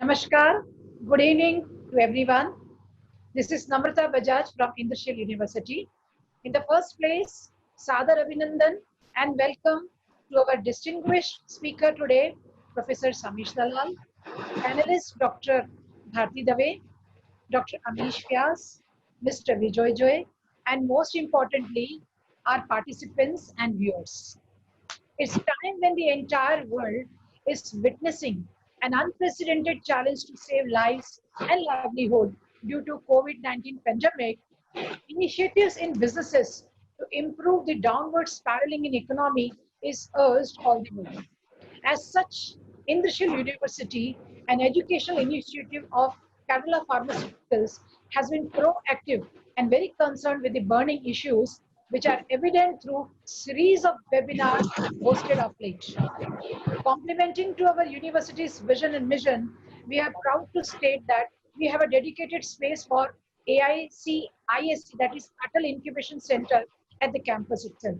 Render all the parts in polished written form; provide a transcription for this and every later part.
Namaskar. Good evening to everyone. This is Namrata Bajaj from Industrial University. In the first place, Sadar Abhinandan and welcome to our distinguished speaker today, Professor Samish Dalal, panelist Dr. Bharti Dave, Dr. Amish Vyas, Mr. Vijay Joy, and most importantly, our participants and viewers. It's time when the entire world is witnessing an unprecedented challenge to save lives and livelihood due to COVID-19 pandemic. Initiatives in businesses to improve the downward spiraling in economy is urged all the more. As such, Industrial University, an educational initiative of Kerala Pharmaceuticals, has been proactive and very concerned with the burning issues which are evident through series of webinars hosted of late. Complementing to our university's vision and mission, we are proud to state that we have a dedicated space for AIC ISC, that is Atal Incubation Center at the campus itself.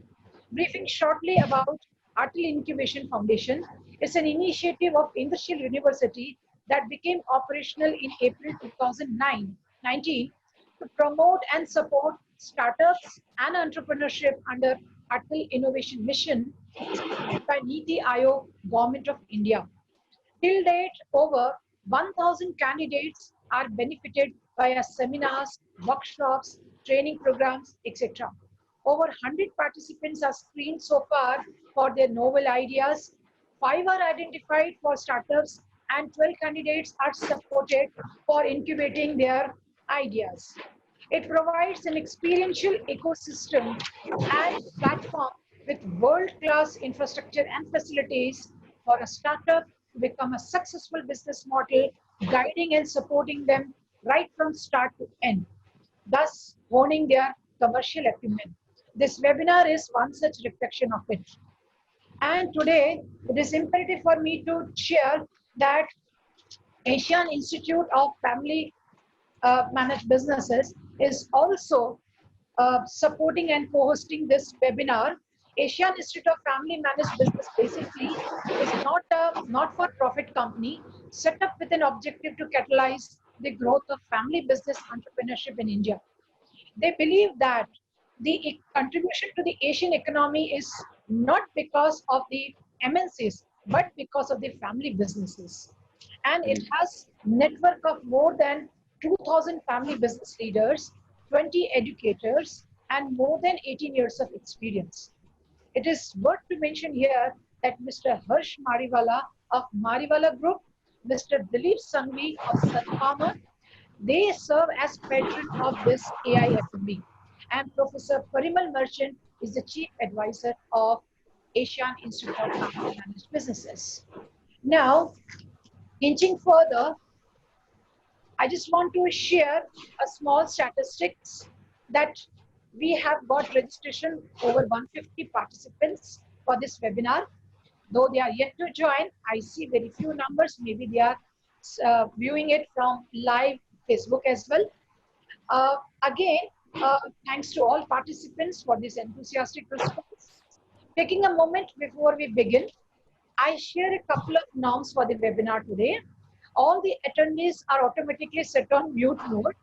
Briefing shortly about Atal Incubation Foundation is an initiative of Industrial University that became operational in April 2019 to promote and support startups and entrepreneurship under Atal Innovation Mission by Niti Aayog, Government of India. Till date, over 1,000 candidates are benefited via seminars, workshops, training programs, etc. Over 100 participants are screened so far for their novel ideas. 5 are identified for startups and 12 candidates are supported for incubating their ideas. It provides an experiential ecosystem and platform with world-class infrastructure and facilities for a startup to become a successful business model, guiding and supporting them right from start to end, thus honing their commercial acumen. This webinar is one such reflection of it. And today, it is imperative for me to share that Asian Institute of Family Managed Businesses is also supporting and co-hosting this webinar. Asian Institute of Family Managed Business basically is not a not-for-profit company set up with an objective to catalyze the growth of family business entrepreneurship in India. They believe that the contribution to the Asian economy is not because of the MNCs, but because of the family businesses. And it has network of more than 2,000 family business leaders, 20 educators, and more than 18 years of experience. It is worth to mention here that Mr. Harsh Mariwala of Mariwala Group, Mr. Dilip Sangvi of Sun Farmer, they serve as patron of this AIFMB. And Professor Parimal Merchant is the chief advisor of Asian Institute of Family Managed Businesses. Now, inching further, I just want to share a small statistics that we have got registration over 150 participants for this webinar. Though they are yet to join, I see very few numbers. Maybe they are viewing it from live Facebook as well. Again, thanks to all participants for this enthusiastic response. Taking a moment before we begin, I share a couple of norms for the webinar today. All the attendees are automatically set on mute mode.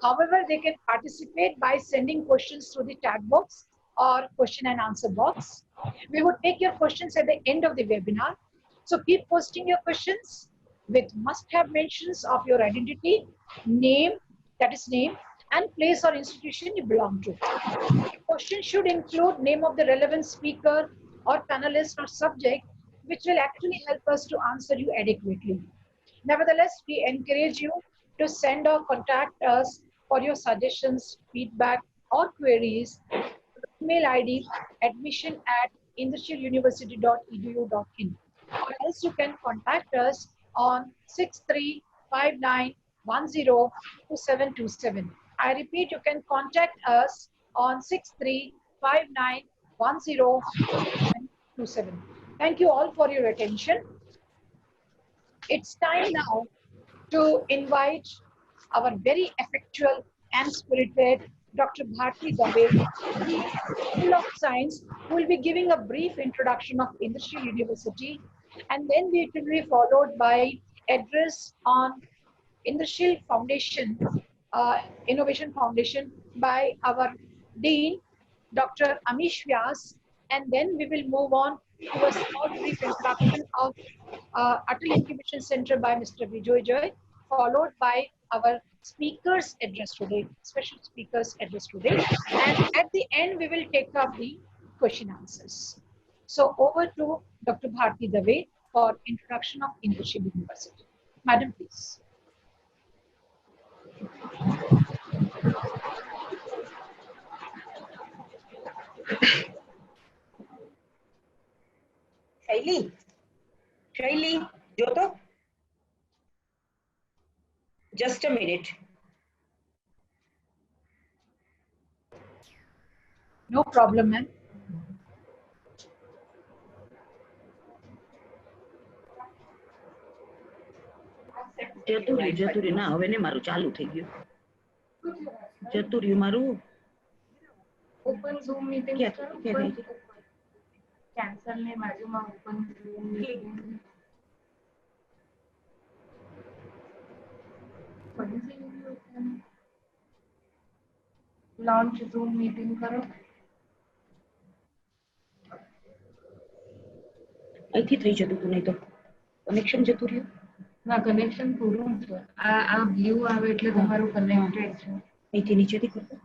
However, they can participate by sending questions through the chat box or question and answer box. We would take your questions at the end of the webinar. So keep posting your questions with must-have mentions of your identity, name, that is name, and place or institution you belong to. The question should include name of the relevant speaker or panelist or subject, which will actually help us to answer you adequately. Nevertheless, we encourage you to send or contact us for your suggestions, feedback, or queries. Email ID admission@industrialuniversity.edu.in, or else you can contact us on 6359102727. I repeat, you can contact us on 6359102727. Thank you all for your attention. It's time now to invite our very effectual and spirited Dr. Bharti Dave, the School of Science, who will be giving a brief introduction of Industrial University, and then it will be followed by address on Indrashil Foundation, Innovation Foundation by our Dean, Dr. Amish Vyas, and then we will move on to a small brief introduction of Atal Incubation Center by Mr. Vijay Joy, followed by our speakers address today, special speakers address today. And at the end, we will take up the question answers. So over to Dr. Bharti Dave for introduction of Indrashil University. Madam, please. Shaili, Jyoto, just a minute. No problem, ma'am. જતું રહ્યું ના હવે ને મારું ચાલુ થઈ ગયું જતું રહ્યું મારું ઓપન ઝૂમ મીટિંગ કેન્સલ ને બાજુમાં open zoom meeting launch zoom meeting કરો અહીંથી થઈ જતું હતું નહીં તો કનેક્શન જતું રહ્યું ના કનેક્શન પૂરું છે આ બ્લુ આવે એટલે તમારું કનેક્ટેડ છે અહીંથી નીચેથી કરતો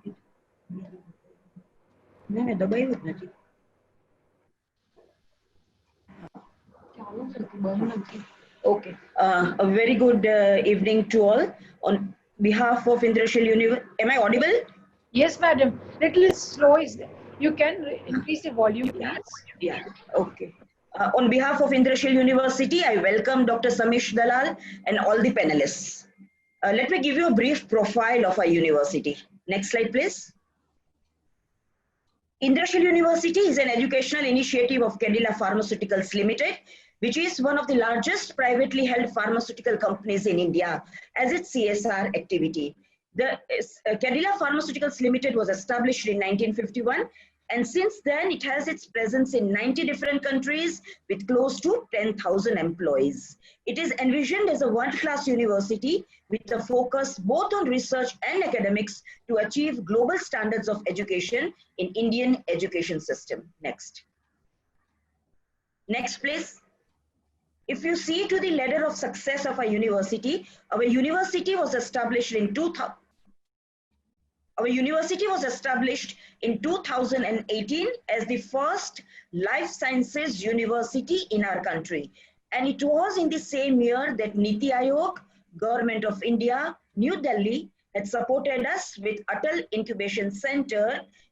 ના મેં દબાવ્યું જ નથી ચાલુ છે બંધ નથી Okay. A very good evening to all. On behalf of Indrashil University, am I audible? Yes, madam. Little slow is there. You can increase the volume, please. Yeah. Okay. On behalf of Indrashil University, I welcome Dr. Samish Dalal and all the panelists. Let me give you a brief profile of our university. Next slide, please. Indrashil University is an educational initiative of Cadila Pharmaceuticals Limited, which is one of the largest privately held pharmaceutical companies in India as its CSR activity. The Cadila Pharmaceuticals Limited was established in 1951, and since then it has its presence in 90 different countries with close to 10,000 employees. It is envisioned as a world-class university with a focus both on research and academics to achieve global standards of education in Indian education system. Next. Next, please. If you see to the ladder of success of our university was established in 2000. Our university was established in 2018 as the first life sciences university in our country. And it was in the same year that Niti Aayog, Government of India, New Delhi, had supported us with Atal Incubation Center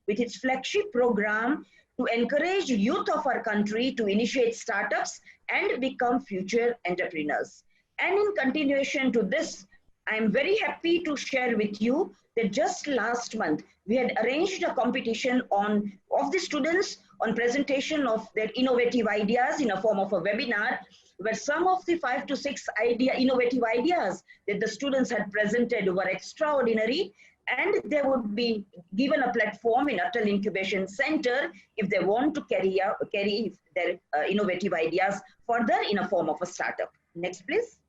with its flagship program to encourage youth of our country to initiate startups and become future entrepreneurs. And in continuation to this, I am very happy to share with you that just last month, we had arranged a competition of the students on presentation of their innovative ideas in a form of a webinar, where some of the 5 to 6 innovative ideas that the students had presented were extraordinary, and they would be given a platform in Atal Incubation Center if they want to carry their innovative ideas further in a form of a startup. Next, please.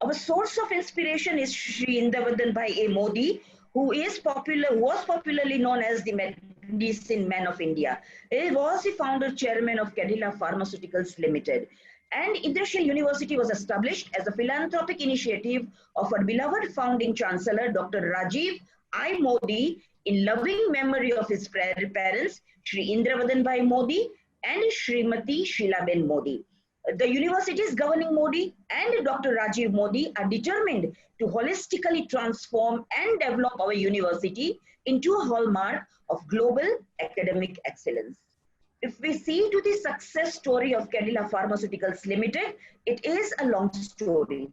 Our source of inspiration is Shri Indravadan Bhai A. Modi, who was popularly known as the Medicine Man of India. He was the founder chairman of Cadila Pharmaceuticals Limited. And Indrashil University was established as a philanthropic initiative of our beloved founding chancellor, Dr. Rajiv I. Modi, in loving memory of his parents, Shri Indravadan Bhai Modi and Shrimati Sheelaben Modi. The university's governing Modi and Dr. Rajiv Modi are determined to holistically transform and develop our university into a hallmark of global academic excellence. If we see to the success story of Cadila Pharmaceuticals Limited, it is a long story.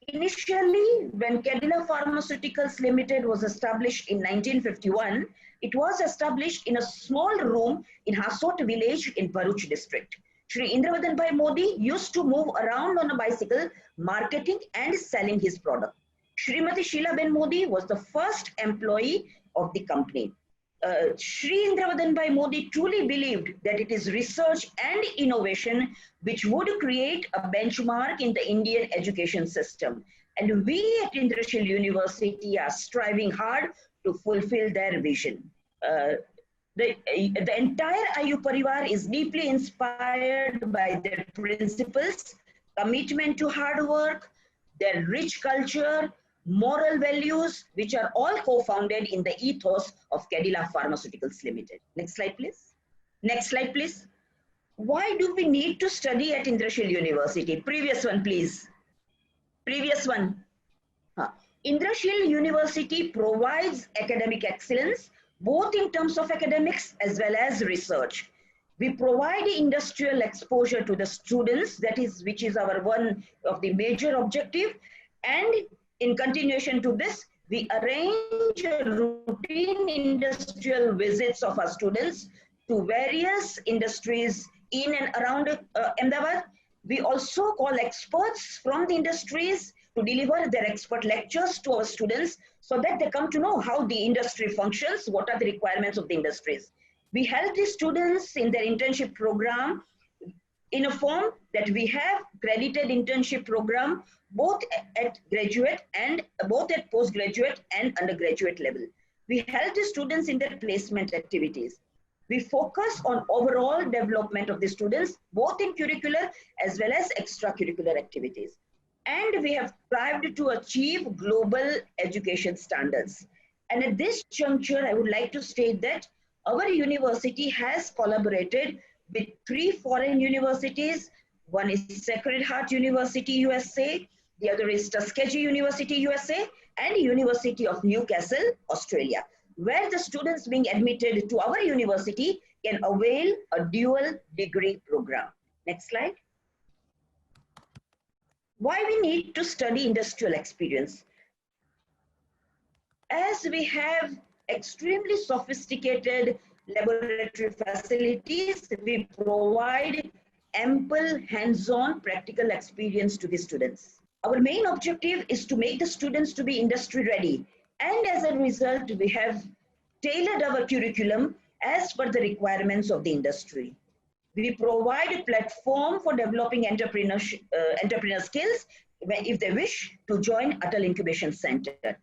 Initially, when Cadila Pharmaceuticals Limited was established in 1951, it was established in a small room in Hasot village in Bharuch district. Shri Indravadan Bhai Modi used to move around on a bicycle, marketing and selling his product. Shrimati Sheelaben Modi was the first employee of the company. Shri Indravadan Bhai Modi truly believed that it is research and innovation which would create a benchmark in the Indian education system. And we at Indrashil University are striving hard to fulfill their vision. The entire IU Parivar is deeply inspired by their principles, commitment to hard work, their rich culture, moral values, which are all co-founded in the ethos of Cadila Pharmaceuticals Limited. Next slide, please. Next slide, please. Why do we need to study at Indrashil University? Previous one, please. Previous one. Indrashil University provides academic excellence, both in terms of academics as well as research. We provide industrial exposure to the students, which is our one of the major objective. And in continuation to this, we arrange routine industrial visits of our students to various industries in and around Ahmedabad. We also call experts from the industries to deliver their expert lectures to our students so that they come to know how the industry functions, what are the requirements of the industries. We help the students in their internship program in a form that we have credited internship program both at graduate and both at postgraduate and undergraduate level. We help the students in their placement activities. We focus on overall development of the students, both in curricular as well as extracurricular activities. And we have strived to achieve global education standards. And at this juncture, I would like to state that our university has collaborated with 3 foreign universities. One is Sacred Heart University, USA. The other is Tuskegee University, USA, and University of Newcastle, Australia, where the students being admitted to our university can avail a dual degree program. Next slide. Why we need to study industrial experience? As we have extremely sophisticated laboratory facilities, we provide ample hands-on practical experience to the students. Our main objective is to make the students to be industry ready. And as a result, we have tailored our curriculum as per the requirements of the industry. We provide a platform for developing entrepreneur skills if they wish to join Atal Incubation Center.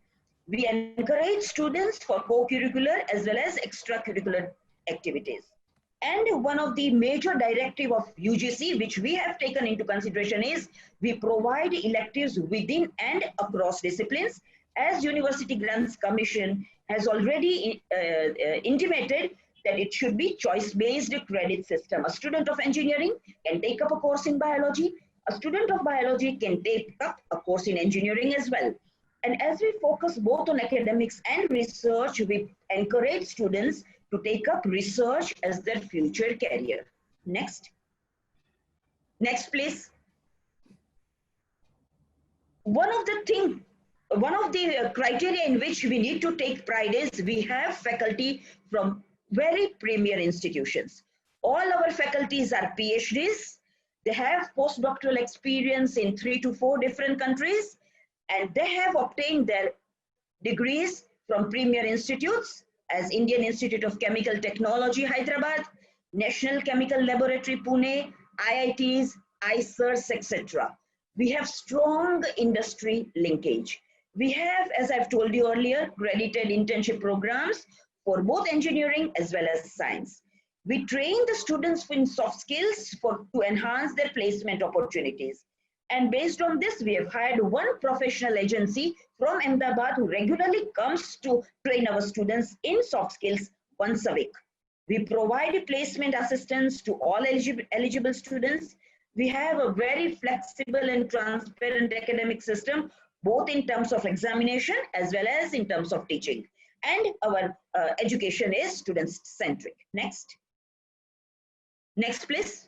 We encourage students for co-curricular as well as extracurricular activities. And one of the major directive of UGC, which we have taken into consideration, is we provide electives within and across disciplines, as University Grants Commission has already intimated that it should be choice-based credit system. A student of engineering can take up a course in biology. A student of biology can take up a course in engineering as well. And as we focus both on academics and research, we encourage students to take up research as their future career. Next. Next, please. One of the criteria in which we need to take pride is we have faculty from very premier institutions. All our faculties are PhDs. They have postdoctoral experience in 3 to 4 different countries, and they have obtained their degrees from premier institutes as Indian Institute of Chemical Technology, Hyderabad, National Chemical Laboratory, Pune, IITs, ICERS, etc. We have strong industry linkage. We have, as I've told you earlier, credited internship programs for both engineering as well as science. We train the students in soft skills to enhance their placement opportunities. And based on this, we have hired one professional agency from Ahmedabad who regularly comes to train our students in soft skills once a week. We provide placement assistance to all eligible students. We have a very flexible and transparent academic system, both in terms of examination as well as in terms of teaching. And our education is student-centric. Next. Next, please.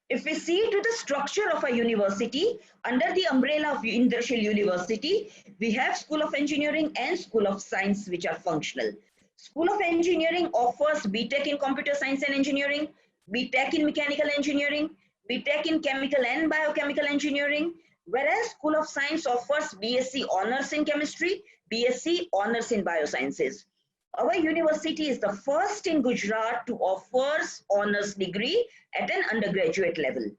If we see to the structure of a university, under the umbrella of Indrashil University, we have School of Engineering and School of Science, which are functional. School of Engineering offers BTech in Computer Science and Engineering, BTech in Mechanical Engineering, BTech in Chemical and Biochemical Engineering, whereas School of Science offers BSc Honors in Chemistry, BSc Honors in Biosciences. Our university is the first in Gujarat to offer honors degree at an undergraduate level.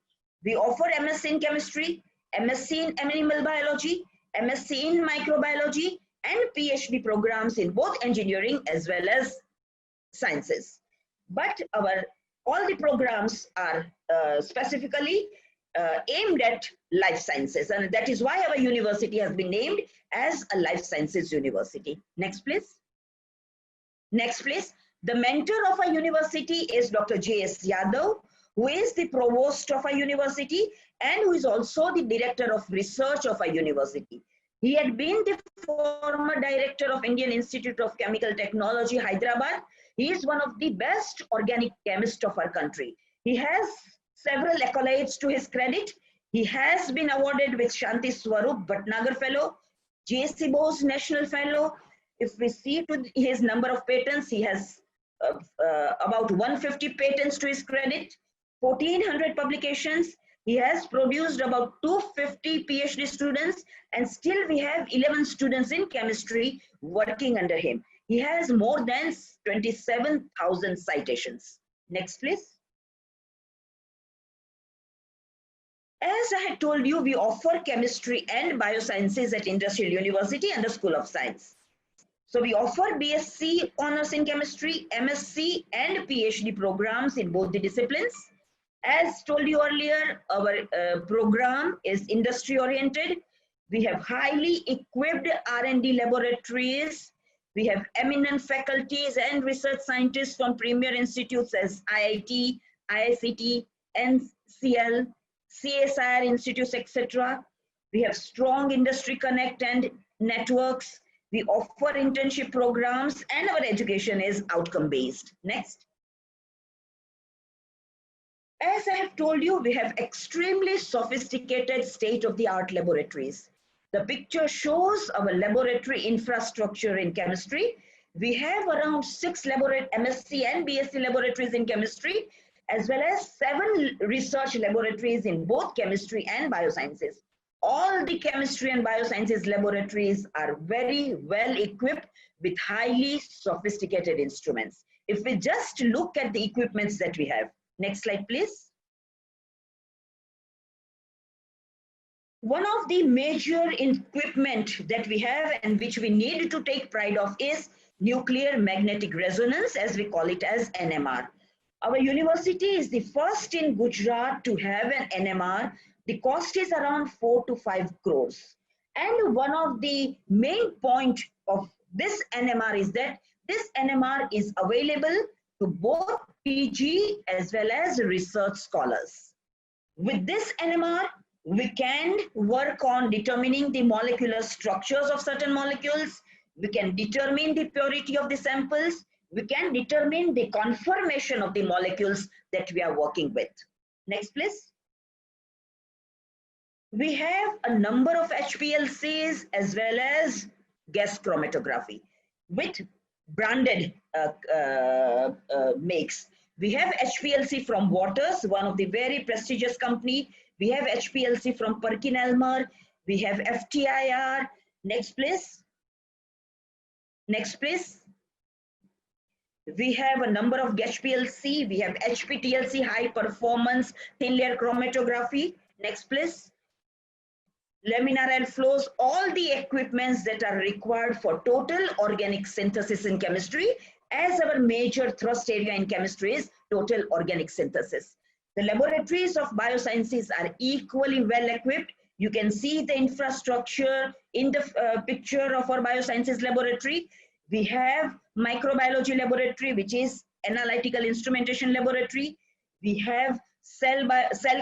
We offer MSc in chemistry, MSc in animal biology, MSc in microbiology, and PhD programs in both engineering as well as sciences. But all the programs are specifically aimed at life sciences, and that is why our university has been named as a life sciences university. Next, please. Next, please. The mentor of our university is Dr. J.S. Yadav, who is the provost of our university and who is also the director of research of our university. He had been the former director of Indian Institute of Chemical Technology, Hyderabad. He is one of the best organic chemists of our country. He has several accolades to his credit. He has been awarded with Shanti Swarup Bhatnagar Fellow, J.C. Bose National Fellow. If we see to his number of patents, he has about 150 patents to his credit, 1400 publications. He has produced about 250 PhD students, and still we have 11 students in chemistry working under him. He has more than 27,000 citations. Next, please. As I had told you, we offer chemistry and biosciences at Industrial University and the School of Science. So we offer BSc honors in chemistry, MSc and PhD programs in both the disciplines. As told you earlier, our program is industry oriented. We have highly equipped R&D laboratories. We have eminent faculties and research scientists from premier institutes as IIT, IICT, NCL, CSIR institutes, etc. We have strong industry connect and networks. We offer internship programs and our education is outcome based. Next. As I have told you, we have extremely sophisticated state-of-the-art laboratories. The picture shows our laboratory infrastructure in chemistry. We have around 6 MSc and BSc laboratories in chemistry, as well as 7 research laboratories in both chemistry and biosciences. All the chemistry and biosciences laboratories are very well equipped with highly sophisticated instruments. If we just look at the equipments that we have. Next slide, please. One of the major equipment that we have and which we need to take pride of is nuclear magnetic resonance, as we call it as NMR. Our university is the first in Gujarat to have an NMR. The cost is around 4 to 5 crores. And one of the main point of this NMR is that this NMR is available to both PG as well as research scholars. With this NMR, we can work on determining the molecular structures of certain molecules. We can determine the purity of the samples. We can determine the conformation of the molecules that we are working with. Next, please. We have a number of HPLCs as well as gas chromatography with branded makes. We have HPLC from Waters, one of the very prestigious company. We have HPLC from PerkinElmer. We have FTIR. Next, please. Next, please. We have a number of HPLC. We have HPTLC, high performance thin layer chromatography. Next, please. Laminar air flows, all the equipments that are required for total organic synthesis in chemistry, as our major thrust area in chemistry is total organic synthesis. The laboratories of biosciences are equally well equipped. You can see the infrastructure in the picture of our biosciences laboratory. We have microbiology laboratory, which is analytical instrumentation laboratory. We have cell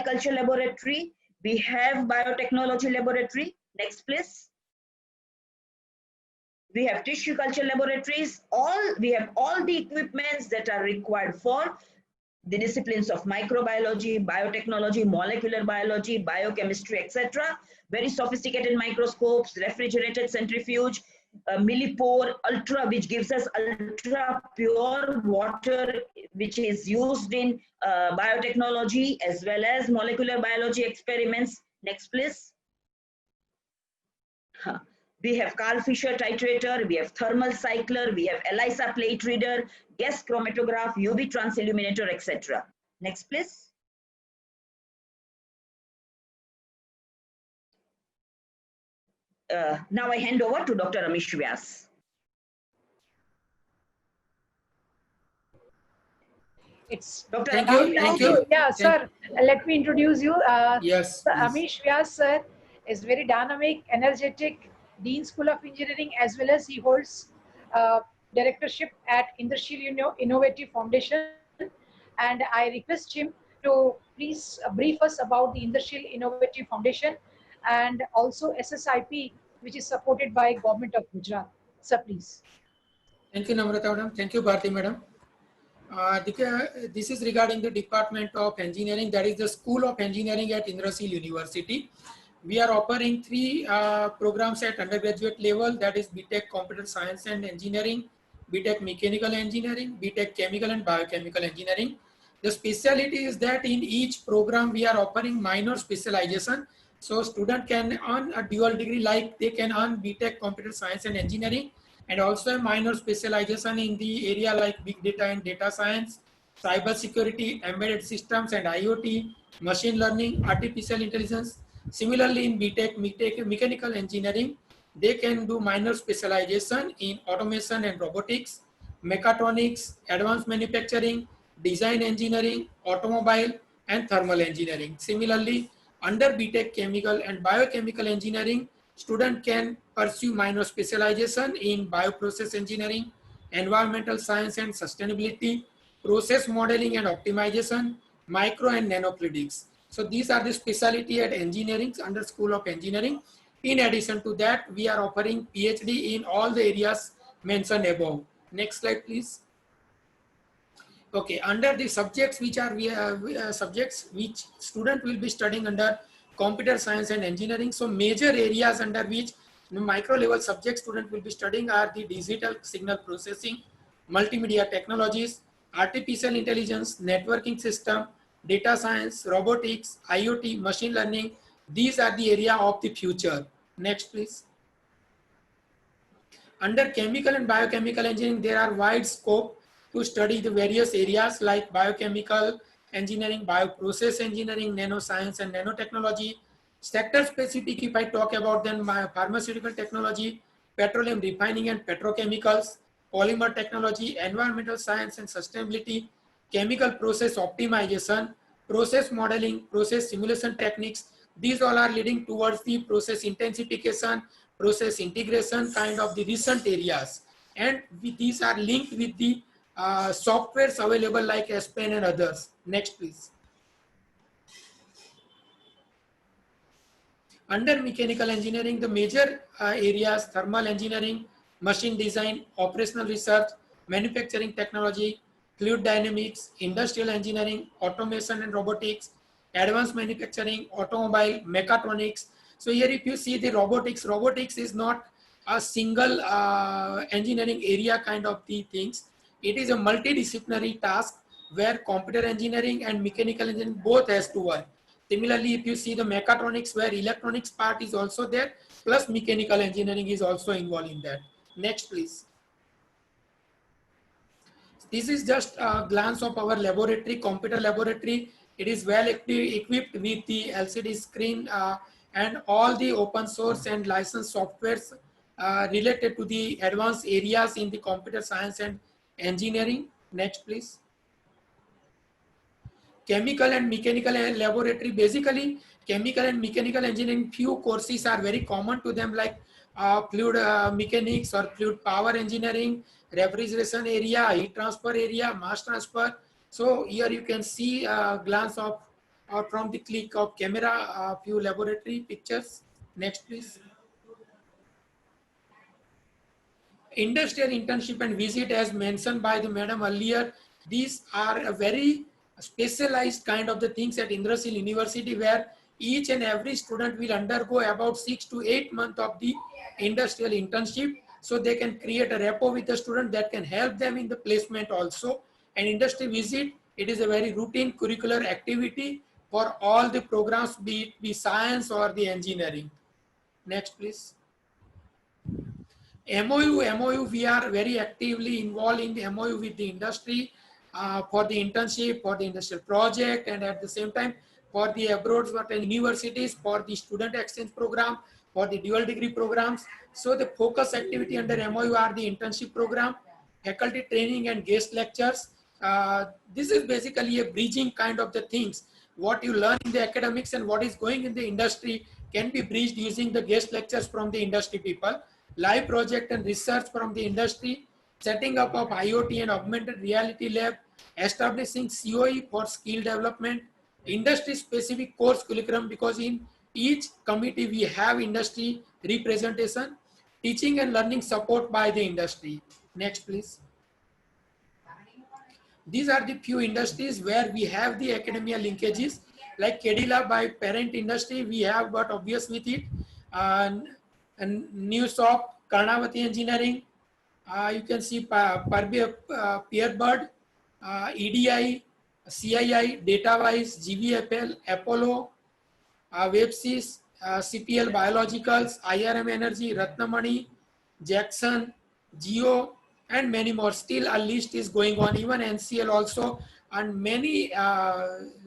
culture laboratory. We have biotechnology laboratory. Next, please. We have tissue culture laboratories. We have all the equipments that are required for the disciplines of microbiology, biotechnology, molecular biology, biochemistry, etc. Very sophisticated microscopes, refrigerated centrifuge, millipore, ultra, which gives us ultra pure water, which is used in biotechnology as well as molecular biology experiments. Next, please. We have Carl Fisher titrator, we have thermal cycler, we have ELISA plate reader, gas chromatograph, UV transilluminator, etc. Next, please. Now I hand over to Dr. Amish Vyas. It's Dr. Thank Amish you. Vyas. Thank you. yeah, Thank- sir. Let me introduce you. Yes, Sir please. Amish Vyas, sir, is very dynamic, energetic, Dean School of Engineering, as well as he holds directorship at Indrashil Innovative Foundation. And I request him to please brief us about the Indrashil Innovative Foundation and also SSIP, which is supported by Government of Gujarat. Sir, please. Thank you, Namrata madam. Thank you, Bharti madam. This is regarding the Department of Engineering, that is the School of Engineering at Indrashil University. We are offering three programs at undergraduate level, that is BTech Computer Science and Engineering, BTech Mechanical Engineering, BTech Chemical and Biochemical Engineering. The specialty is that in each program we are offering minor specialization. So student can earn a dual degree, like they can earn BTech Computer Science and Engineering and also a minor specialization in the area like big data and data science, cyber security, embedded systems and IoT, machine learning, artificial intelligence. Similarly, in BTech Mechanical Engineering, they can do minor specialization in automation and robotics, mechatronics, advanced manufacturing, design engineering, automobile, and thermal engineering. Similarly, under BTech Chemical and Biochemical Engineering, student can pursue minor specialization in bioprocess engineering, environmental science and sustainability, process modeling and optimization, micro and nanofluidics. So these are the specialty at engineering under School of Engineering. In addition to that, we are offering PhD in all the areas mentioned above. Next slide, please. Okay, under the subjects which are subjects which student will be studying under computer science and engineering. So major areas under which micro level subject student will be studying are the digital signal processing, multimedia technologies, artificial intelligence, networking system, data science, robotics, IoT, machine learning. These are the area of the future. Next, please. Under chemical and biochemical engineering, there are wide scope to study the various areas like biochemical engineering, bioprocess engineering, nanoscience and nanotechnology. Sector specific, if I talk about them, pharmaceutical technology, petroleum refining and petrochemicals, polymer technology, environmental science and sustainability, chemical process optimization, process modeling, process simulation techniques. These all are leading towards the process intensification, process integration kind of the recent areas. And these are linked with the softwares available like SPEN and others. Next, please. Under mechanical engineering, the major areas, thermal engineering, machine design, operational research, manufacturing technology, fluid dynamics, industrial engineering, automation and robotics, advanced manufacturing, automobile, mechatronics. So here if you see the robotics, robotics is not a single engineering area kind of the things. It is a multidisciplinary task where computer engineering and mechanical engineering both has to work. Similarly, if you see the mechatronics where electronics part is also there, plus mechanical engineering is also involved in that. Next, please. This is just a glance of our laboratory, computer laboratory. It is well equipped with the LCD screen and all the open source and licensed softwares related to the advanced areas in the computer science and engineering. Next, please. Chemical and mechanical laboratory, basically chemical and mechanical engineering, few courses are very common to them like fluid mechanics or fluid power engineering, refrigeration area, heat transfer area, mass transfer. So here you can see a glance of or from the click of camera few laboratory pictures. Next, please. Industrial internship and visit, as mentioned by the madam earlier, these are a very specialized kind of the things at Indrashil University where each and every student will undergo about 6 to 8 months of the industrial internship, so they can create a rapport with the student that can help them in the placement also. And industry visit, it is a very routine curricular activity for all the programs, be it be science or the engineering. Next, please. MOU, we are very actively involved in the MOU with the industry for the internship, for the industrial project, and at the same time for the abroad universities, for the student exchange program, for the dual degree programs. So the focus activity under MOU are the internship program, faculty training and guest lectures. This is basically a bridging kind of the things. What you learn in the academics and what is going in the industry can be bridged using the guest lectures from the industry people, live project and research from the industry, setting up of IoT and augmented reality lab, establishing COE for skill development, industry specific course curriculum, because in each committee we have industry representation, teaching and learning support by the industry. Next, please. These are the few industries where we have the academia linkages, like Kedila by parent industry, we have got obvious with it, and Newsop, Karnavati Engineering, you can see Peerbird, EDI, CII, DataWise, GVFL, Apollo, Websys, CPL Biologicals, IRM Energy, Ratnamani, Jackson, Geo, and many more. Still a list is going on, even NCL also, and many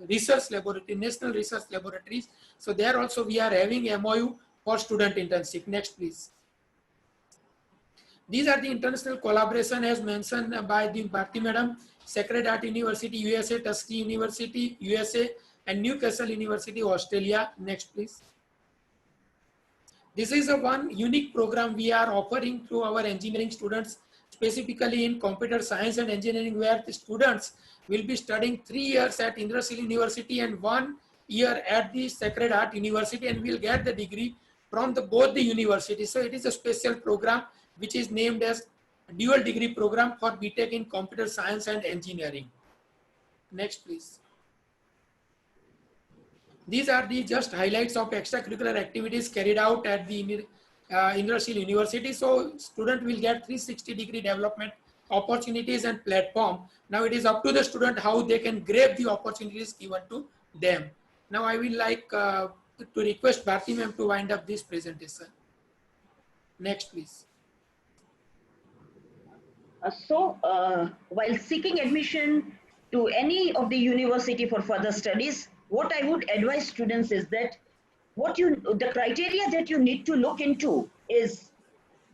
research laboratories, national research laboratories. So there also we are having MOU for student internship. Next, please. These are the international collaboration as mentioned by the Bharti Madam, Sacred Heart University, USA, Tuskegee University, USA, and Newcastle University, Australia. Next, please. This is a one unique program we are offering to our engineering students, specifically in computer science and engineering, where the students will be studying 3 years at Indrasil University and 1 year at the Sacred Heart University, and will get the degree from both the universities. So it is a special program which is named as dual degree program for BTech in computer science and engineering. Next, please. These are the just highlights of extracurricular activities carried out at the Indrasil University. So student will get 360-degree development opportunities and platform. Now it is up to the student how they can grab the opportunities given to them. Now I will like to request Bharti ma'am to wind up this presentation. Next, please. While seeking admission to any of the university for further studies, what I would advise students is that the criteria that you need to look into is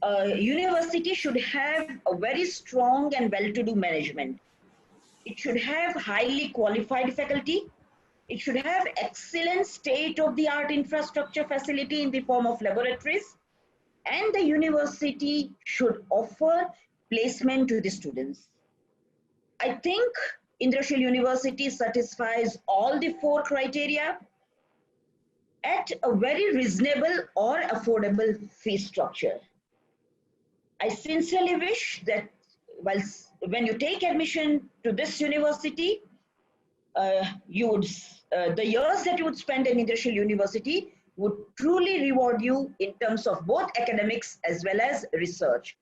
university should have a very strong and well-to-do management. It should have highly qualified faculty. It should have excellent state-of-the-art infrastructure facility in the form of laboratories. And the university should offer placement to the students. I think Indrasil University satisfies all the 4 criteria at a very reasonable or affordable fee structure. I sincerely wish that when you take admission to this university, the years that you would spend in Indrasil University would truly reward you in terms of both academics as well as research.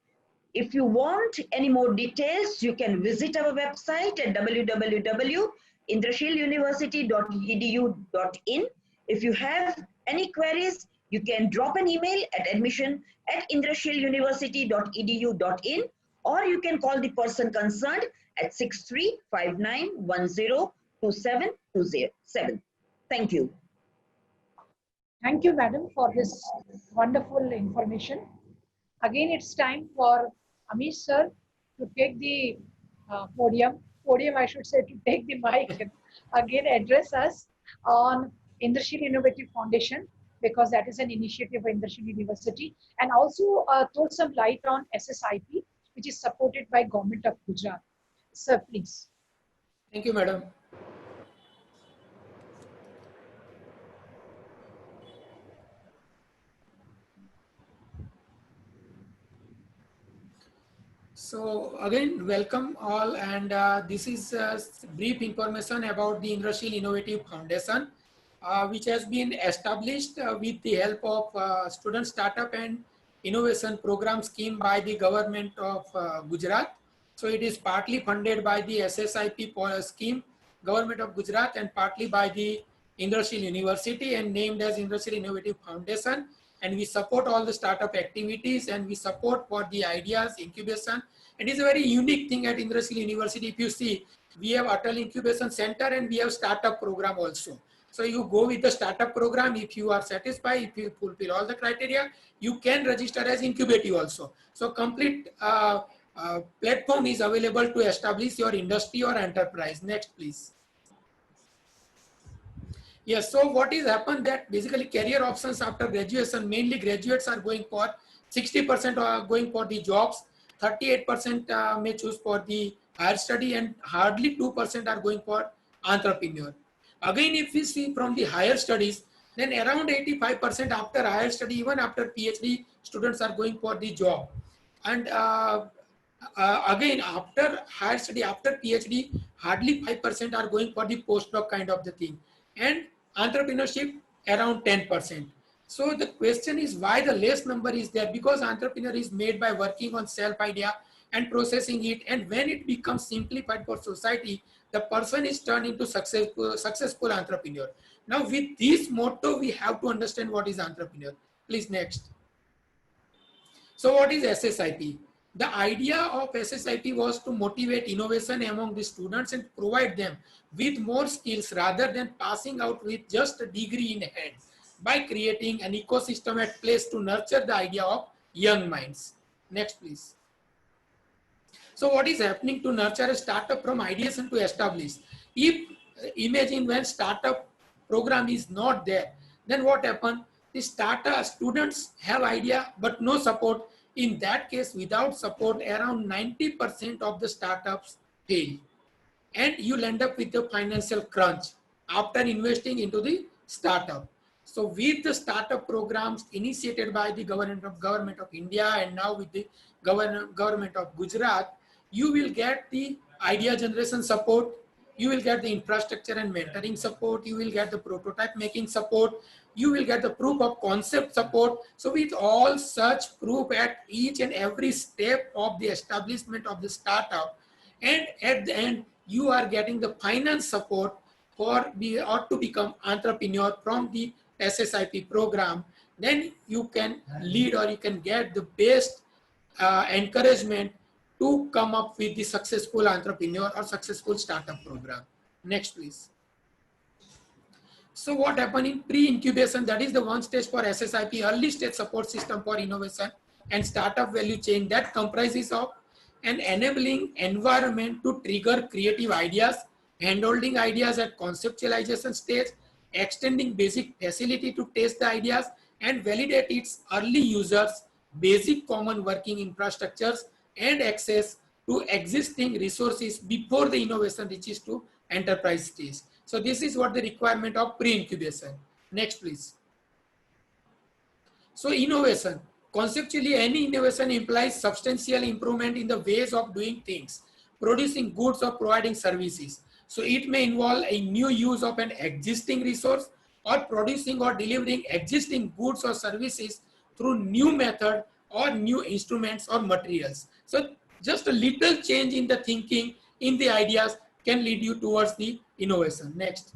If you want any more details, you can visit our website at www.indrashiluniversity.edu.in. If you have any queries, you can drop an email at admission@indrashiluniversity.edu.in, or you can call the person concerned at 6359102727. Thank you. Thank you, madam, for this wonderful information. Again, it's time for Amish sir to take the podium, I should say, to take the mic and again address us on Indrashil Innovative Foundation, because that is an initiative of Indrashil University, and also throw some light on SSIP, which is supported by Government of Gujarat. Sir, please. Thank you, madam. So again, welcome all, and this is brief information about the Indrashil Innovative Foundation, which has been established with the help of Student Startup and Innovation Program Scheme by the Government of Gujarat. So it is partly funded by the SSIP scheme, Government of Gujarat, and partly by the Indrashil University, and named as Indrashil Innovative Foundation. and we support all the startup activities, and we support for the ideas incubation. It is a very unique thing at Indrasil University. If you see, we have Atal Incubation Center and we have startup program also. So you go with the startup program. If you are satisfied, if you fulfill all the criteria, you can register as incubative also. So complete platform is available to establish your industry or enterprise. Next, please. Yes, so what is happened that basically career options after graduation, mainly graduates are going for 60% are going for the jobs, 38% may choose for the higher study, and hardly 2% are going for entrepreneur. Again, if we see from the higher studies, then around 85% after higher study, even after PhD, students are going for the job. And again, after higher study, after PhD, hardly 5% are going for the postdoc kind of the thing. And entrepreneurship around 10%. So the question is why the less number is there? Because entrepreneur is made by working on self idea and processing it, and when it becomes simplified for society, the person is turned into successful entrepreneur. Now with this motto, we have to understand what is entrepreneur. Please next. So what is SSIP? The idea of SSIP was to motivate innovation among the students and provide them with more skills rather than passing out with just a degree in hand, by creating an ecosystem at place to nurture the idea of young minds. Next, please. So what is happening to nurture a startup from ideation to establish? If imagine when startup program is not there, then what happens? The startup students have idea but no support. In that case, without support, around 90% of the startups fail, and you'll end up with a financial crunch after investing into the startup. So with the startup programs initiated by the government of India, and now with the government of Gujarat, you will get the idea generation support, you will get the infrastructure and mentoring support, you will get the prototype making support, you will get the proof of concept support. So with all such proof at each and every step of the establishment of the startup, and at the end, you are getting the finance support for to become entrepreneur from the SSIP program, then you can lead, or you can get the best encouragement to come up with the successful entrepreneur or successful startup program. Next, please. So what happened in pre-incubation, that is the one stage for SSIP, early stage support system for innovation and startup value chain, that comprises of an enabling environment to trigger creative ideas, handholding ideas at conceptualization stage, extending basic facility to test the ideas and validate its early users, basic common working infrastructures, and access to existing resources before the innovation reaches to enterprise stage. So this is what the requirement of pre-incubation. Next, please. So innovation. Conceptually, any innovation implies substantial improvement in the ways of doing things, producing goods or providing services. So it may involve a new use of an existing resource, or producing or delivering existing goods or services through new method or new instruments or materials. So just a little change in the thinking, in the ideas, can lead you towards the innovation. Next.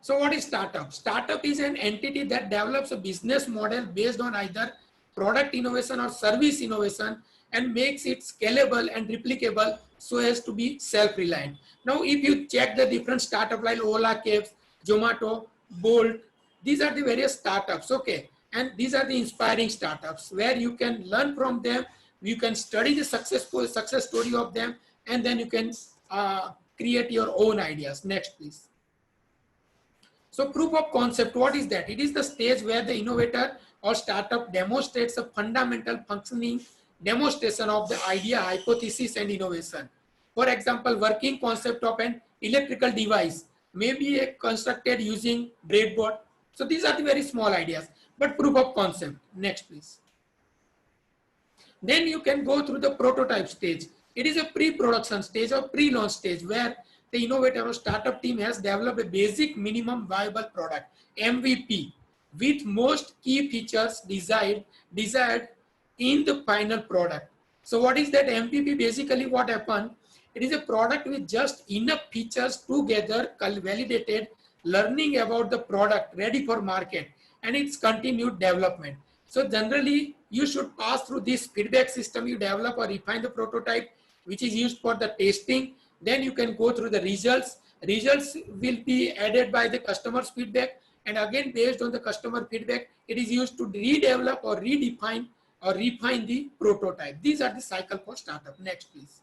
So what is startup? Startup is an entity that develops a business model based on either product innovation or service innovation, and makes it scalable and replicable so as to be self-reliant. Now, if you check the different startups like Ola, Cabs, Zomato, Bolt, these are the various startups, okay? And these are the inspiring startups where you can learn from them, you can study the success story of them, and then you can create your own ideas. Next, please. So proof of concept, what is that? It is the stage where the innovator or startup demonstrates a fundamental functioning demonstration of the idea, hypothesis, and innovation. For example, working concept of an electrical device may be constructed using breadboard. So these are the very small ideas, but proof of concept. Next, please. Then you can go through the prototype stage. It is a pre-production stage or pre-launch stage where the innovator or startup team has developed a basic minimum viable product, MVP, with most key features desired in the final product. So what is that MVP? Basically what happened, it is a product with just enough features together validated learning about the product ready for market and its continued development. So generally, you should pass through this feedback system. You develop or refine the prototype, which is used for the testing. Then you can go through the results. Results will be added by the customer's feedback. And again, based on the customer feedback, it is used to redevelop or redefine or refine the prototype. These are the cycle for startup. Next, please.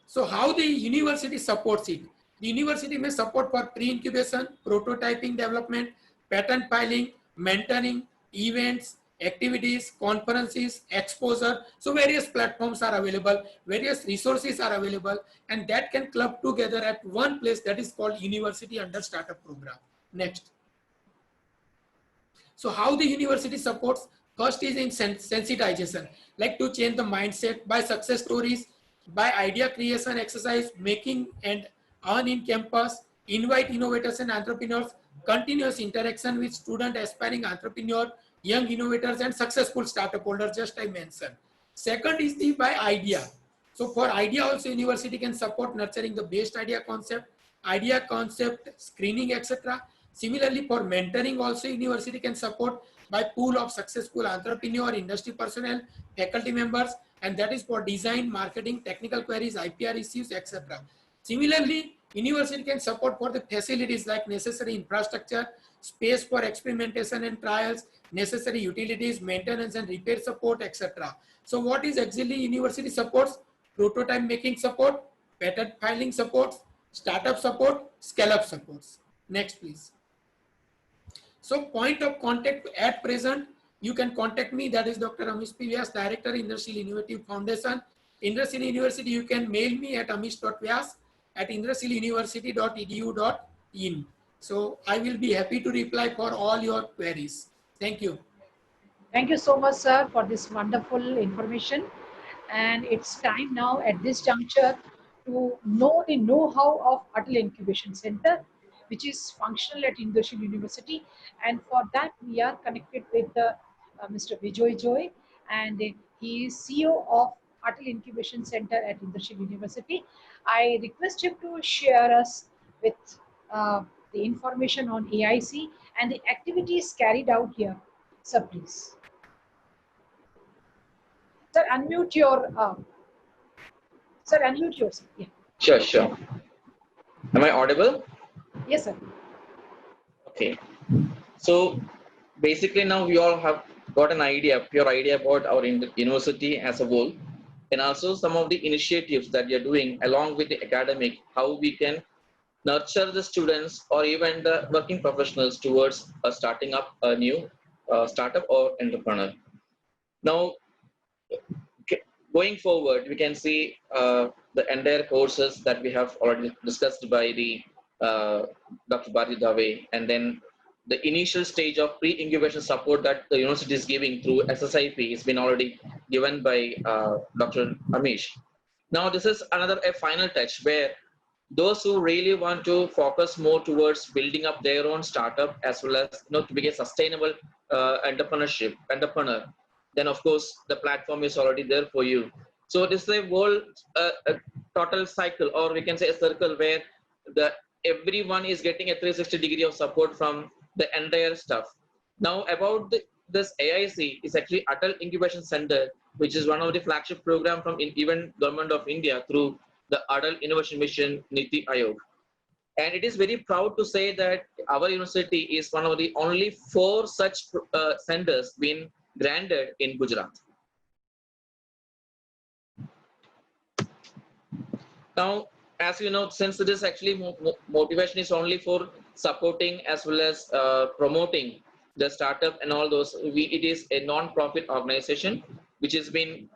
So how the university supports it? The university may support for pre-incubation, prototyping development, patent filing, mentoring, events, activities, conferences, exposure. So various platforms are available, various resources are available, and that can club together at one place, that is called University Under Startup Program. Next. So how the university supports? First is in sensitization, like to change the mindset by success stories, by idea creation exercise, making and earn in campus, invite innovators and entrepreneurs, continuous interaction with student aspiring entrepreneur, young innovators and successful startup holders, just I mentioned. Second is the by idea. So for idea also university can support nurturing the best idea concept screening, etc. Similarly, for mentoring also university can support by pool of successful entrepreneur, industry personnel, faculty members, and that is for design, marketing, technical queries, IPR issues, etc. Similarly, university can support for the facilities like necessary infrastructure, space for experimentation and trials, necessary utilities, maintenance and repair support, etc. So what is actually university supports? Prototype making support, patent filing supports, startup support, scale-up supports. Next, please. So point of contact at present, you can contact me, that is Dr. Amish P. Vyas, Director, Indrasil Innovative Foundation. Indrasil University, you can mail me at amish.vyas@indrasiluniversity.edu.in. So I will be happy to reply for all your queries. Thank you. Thank you so much, sir, for this wonderful information. And it's time now at this juncture to know the know-how of Atal Incubation Center, which is functional at Indrashil University. And for that, we are connected with Mr. Vijay Joy, and he is CEO of Atal Incubation Center at Indrashil University. I request him to share us with the information on AIC and the activities carried out here. Sir, please. Sir, unmute your. Sir, unmute yourself. Yeah. Sure, sure. Am I audible? Yes, sir. Okay. So basically now we all have got an idea, pure idea about our university as a whole, and also some of the initiatives that we are doing along with the academic, how we can nurture the students or even the working professionals towards starting up a new startup or entrepreneur. Now, going forward, we can see the entire courses that we have already discussed by the Dr. Bharti Dave, and then the initial stage of pre-incubation support that the university is giving through SSIP has been already given by Dr. Amish. Now, this is a final touch where those who really want to focus more towards building up their own startup as well as to be a sustainable entrepreneur, then of course the platform is already there for you. So this is a whole a total cycle, or we can say a circle, where everyone is getting a 360-degree of support from the entire stuff. Now about this AIC is actually Atal Incubation Center, which is one of the flagship program from even Government of India through the Adult Innovation Mission Niti Aayog. And it is very proud to say that our university is one of the only 4 such centers being granted in Gujarat. Now, as you know, since it is actually motivation is only for supporting as well as promoting the startup and all those, it is a non-profit organization which has been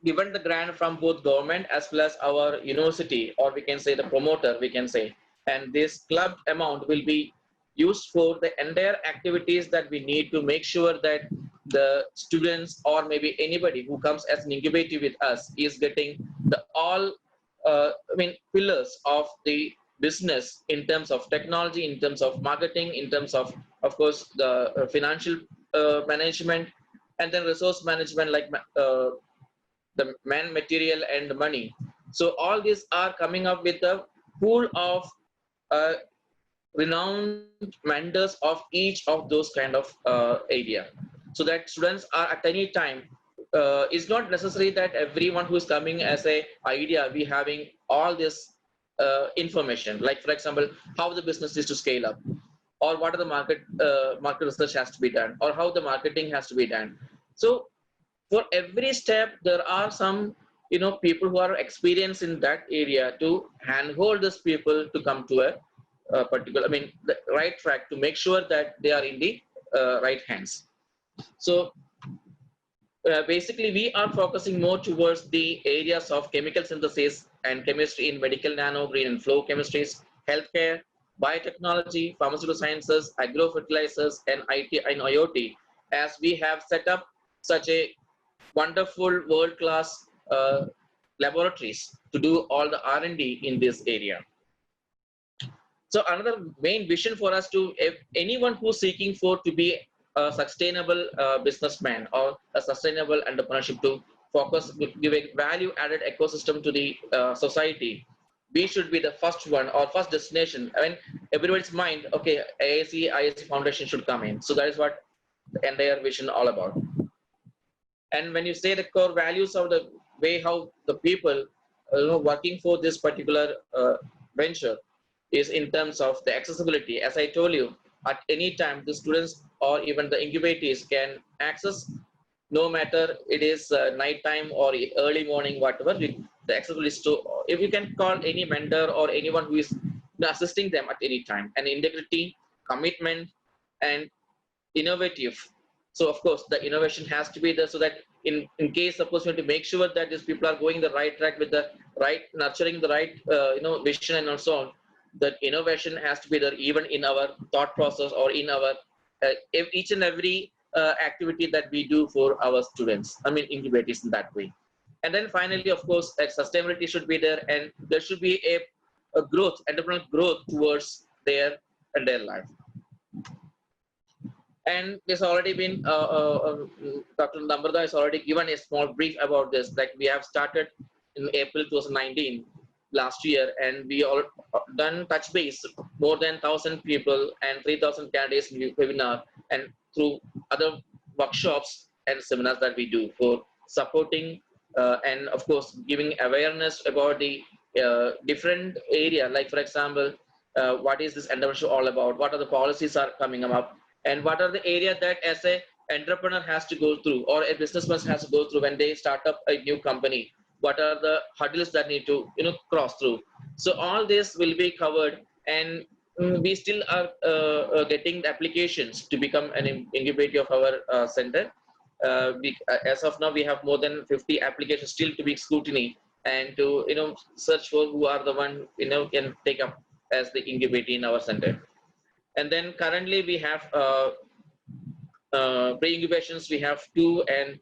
given the grant from both government as well as our university, or we can say the promoter, we can say. And this clubbed amount will be used for the entire activities that we need to make sure that the students or maybe anybody who comes as an incubator with us is getting the all pillars of the business in terms of technology, in terms of marketing, in terms of course, the financial management, and then resource management like the man, material, and money. So all these are coming up with a pool of renowned mentors of each of those kind of area, so that students are at any time, it's not necessary that everyone who is coming as a idea be having all this information, like for example how the business is to scale up, or what are the market research has to be done, or how the marketing has to be done. So for every step there are some people who are experienced in that area to handhold these people to come to a particular, I mean the right track, to make sure that they are in the right hands. So basically we are focusing more towards the areas of chemical synthesis and chemistry in medical nano, green and flow chemistries, healthcare, biotechnology, pharmaceutical sciences, agrofertilizers, and IT and IoT, as we have set up such a wonderful world-class laboratories to do all the R&D in this area. So another main vision for us to, if anyone who's seeking for to be a sustainable businessman or a sustainable entrepreneurship, to focus, give a value-added ecosystem to the society, we should be the first one or first destination. I mean, everybody's mind, okay, IAC Foundation should come in. So that is what the entire vision all about. And when you say the core values of the way how the people working for this particular venture is in terms of the accessibility, as I told you, at any time the students or even the incubators can access, no matter it is night time or early morning, whatever. The accessibility is to, if you can call any vendor or anyone who is assisting them at any time, and integrity, commitment, and innovative. So of course the innovation has to be there, so that in case suppose you want to make sure that these people are going the right track with the right nurturing the right vision and so on, that innovation has to be there even in our thought process or in our each and every activity that we do for our students, I mean incubators, in that way. And then finally, of course, sustainability should be there, and there should be a growth, entrepreneurial growth towards their life. And there's already been Dr. Namrata has already given a small brief about this. Like we have started in April 2019 last year, and we all done touch base more than 1,000 people and 3,000 candidates in webinar, and through other workshops and seminars that we do for supporting and of course giving awareness about the different area. Like for example, what is this entrepreneurship all about? What are the policies are coming up? And what are the area that as a entrepreneur has to go through, or a businessman has to go through when they start up a new company? What are the hurdles that need to cross through? So all this will be covered, and we still are getting the applications to become an incubator of our center. As of now, we have more than 50 applications still to be scrutiny, and to search for who are the one can take up as the incubator in our center. And then currently we have pre-incubations, we have 2, and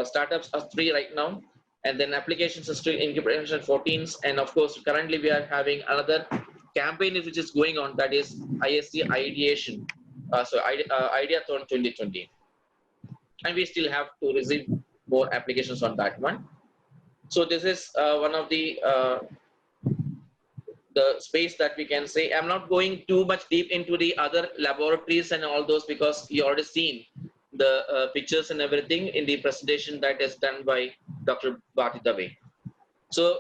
startups are 3 right now. And then applications are still incubation 14s. And of course, currently we are having another campaign which is going on, that is ISC Ideation. Ideathon 2020. And we still have to receive more applications on that one. So this is one of the space that we can say. I'm not going too much deep into the other laboratories and all those, because you already seen the pictures and everything in the presentation that is done by Dr. Bharti Dave. So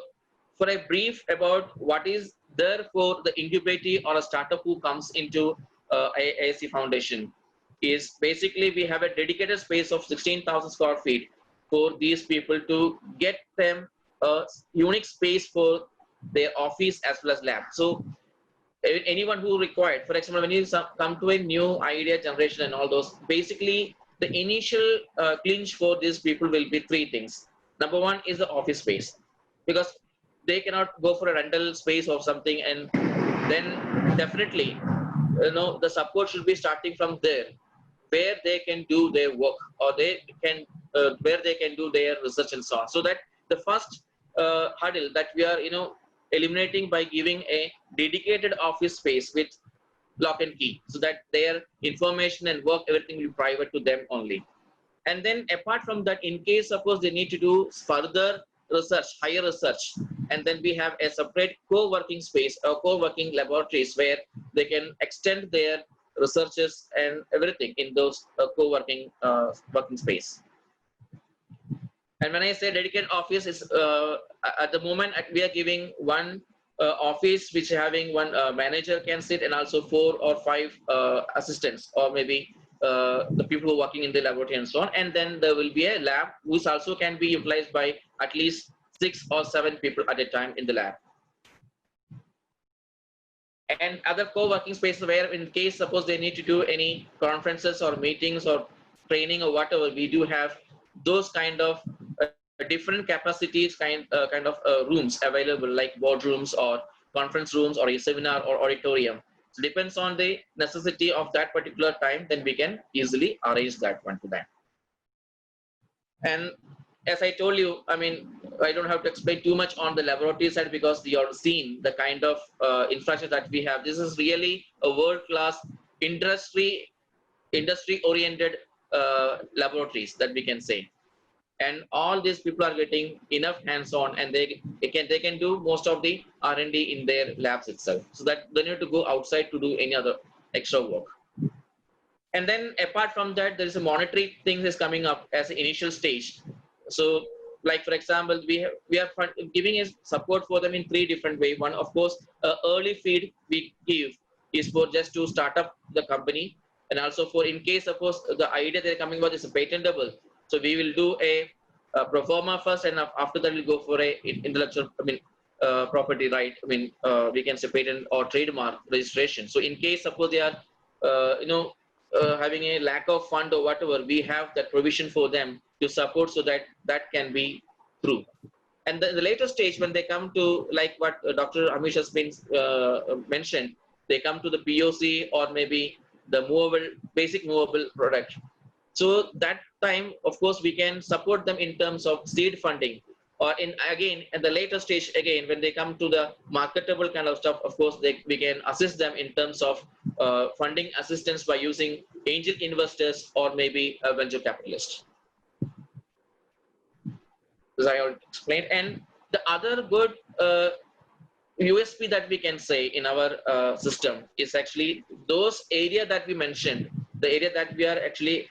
for a brief about what is there for the incubator or a startup who comes into IAC Foundation, is basically we have a dedicated space of 16,000 square feet for these people to get them a unique space for their office as well as lab. So anyone who required, for example, when you come to a new idea generation and all those, basically the initial clinch for these people will be 3 things. Number 1 is the office space, because they cannot go for a rental space or something, and then definitely the support should be starting from there, where they can do their work, or they can where they can do their research and so on. So that the first hurdle that we are eliminating by giving a dedicated office space with lock and key, so that their information and work, everything will be private to them only. And then apart from that, in case suppose they need to do further research, higher research, and then we have a separate co-working space or co-working laboratories where they can extend their researches and everything in those co-working working space. And when I say dedicated office, is at the moment we are giving one office which having one manager can sit and also 4 or 5 assistants, or maybe the people who are working in the laboratory and so on. And then there will be a lab which also can be utilized by at least 6 or 7 people at a time in the lab. And other co-working spaces where in case suppose they need to do any conferences or meetings or training or whatever, we do have those kind of different capacities kind of rooms available, like boardrooms or conference rooms or a seminar or auditorium. So depends on the necessity of that particular time, then we can easily arrange that one to them. And as I told you, I mean, I don't have to explain too much on the laboratory side because you are seeing the kind of infrastructure that we have. This is really a world-class industry-oriented laboratories that we can say. And all these people are getting enough hands-on, and they can do most of the R&D in their labs itself, so that they need to go outside to do any other extra work. And then apart from that, there is a monetary thing is coming up as an initial stage. So like for example, we are giving a support for them in 3 different ways. One, of course, early feed we give is for just to start up the company, and also for in case suppose the idea they're coming about is patentable. So we will do a pro forma first, and after that we'll go for a intellectual, property right. We can say patent or trademark registration. So in case suppose they are, having a lack of fund or whatever, we have that provision for them to support so that that can be through. And the later stage when they come to like what Dr. Amish has been mentioned, they come to the POC or maybe the basic movable product. So that time, of course, we can support them in terms of seed funding, or again at the later stage, again when they come to the marketable kind of stuff, of course we can assist them in terms of funding assistance by using angel investors or maybe a venture capitalist, as I already explained. And the other good USP that we can say in our system is actually those area that we mentioned, the area that we are actually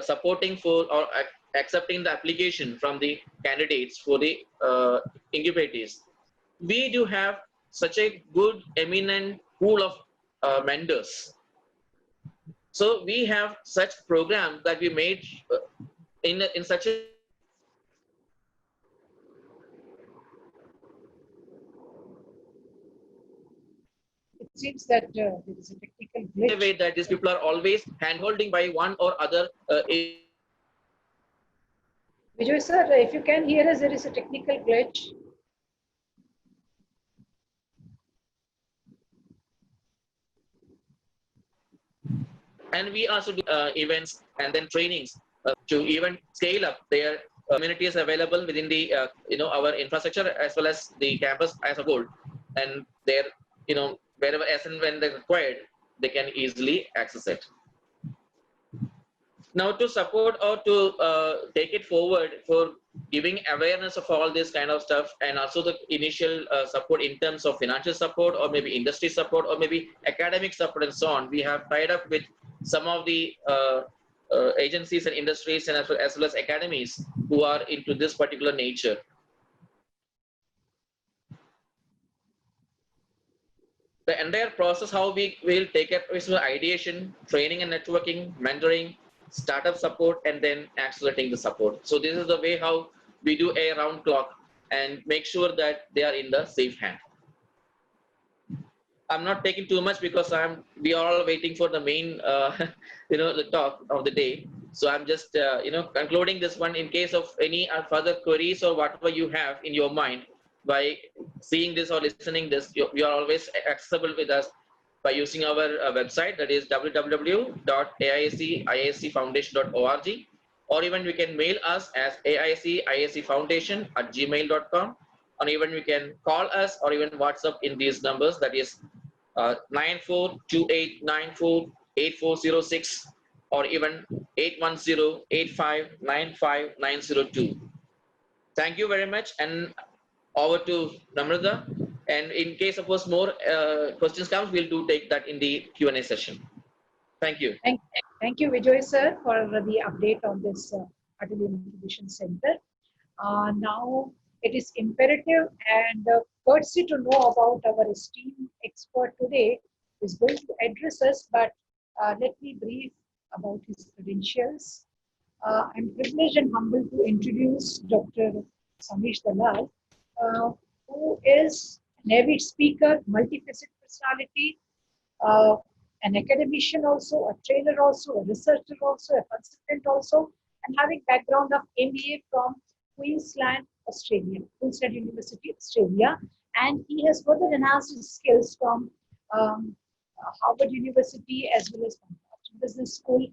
supporting for or accepting the application from the candidates for the incubators. We do have such a good eminent pool of mentors. So we have such programs that we made in such a It seems that there is a technical glitch. way that these people are always hand-holding by one or other. Vijay sir, if you can hear us, there is a technical glitch. And we also do events and then trainings to even scale up their communities available within the our infrastructure as well as the campus as a whole, and their wherever as and when they're required, they can easily access it. Now to support or to take it forward for giving awareness of all this kind of stuff, and also the initial support in terms of financial support or maybe industry support or maybe academic support and so on, we have tied up with some of the agencies and industries and as well as academies who are into this particular nature. The entire process, how we will take it is ideation, training and networking, mentoring, startup support, and then accelerating the support. So this is the way how we do a round clock and make sure that they are in the safe hand. I'm not taking too much because we are all waiting for the main, the talk of the day. So I'm just, concluding this one. In case of any further queries or whatever you have in your mind, by seeing this or listening this, you are always accessible with us by using our website, that is www.aicscfoundation.org, or even we can mail us as aicscfoundation@gmail.com, or even we can call us or even WhatsApp in these numbers, that is 9428948406 or even 81085959902. Thank you very much. And over to Namrata. And in case of course more questions comes, we'll take that in the Q&A session. Thank you. Thank you, Vijay sir, for the update on this Atal Incubation Center. Now, it is imperative and courtesy to know about our esteemed expert today who is going to address us, but let me brief about his credentials. I'm privileged and humbled to introduce Dr. Samish Dalal, who is an avid speaker, multifaceted personality, uh, an academician also, a trainer also, a researcher also, a consultant also, and having background of MBA from Queensland, Australia, Queensland University, Australia, and he has further enhanced his skills from Harvard University as well as from Boston Business School,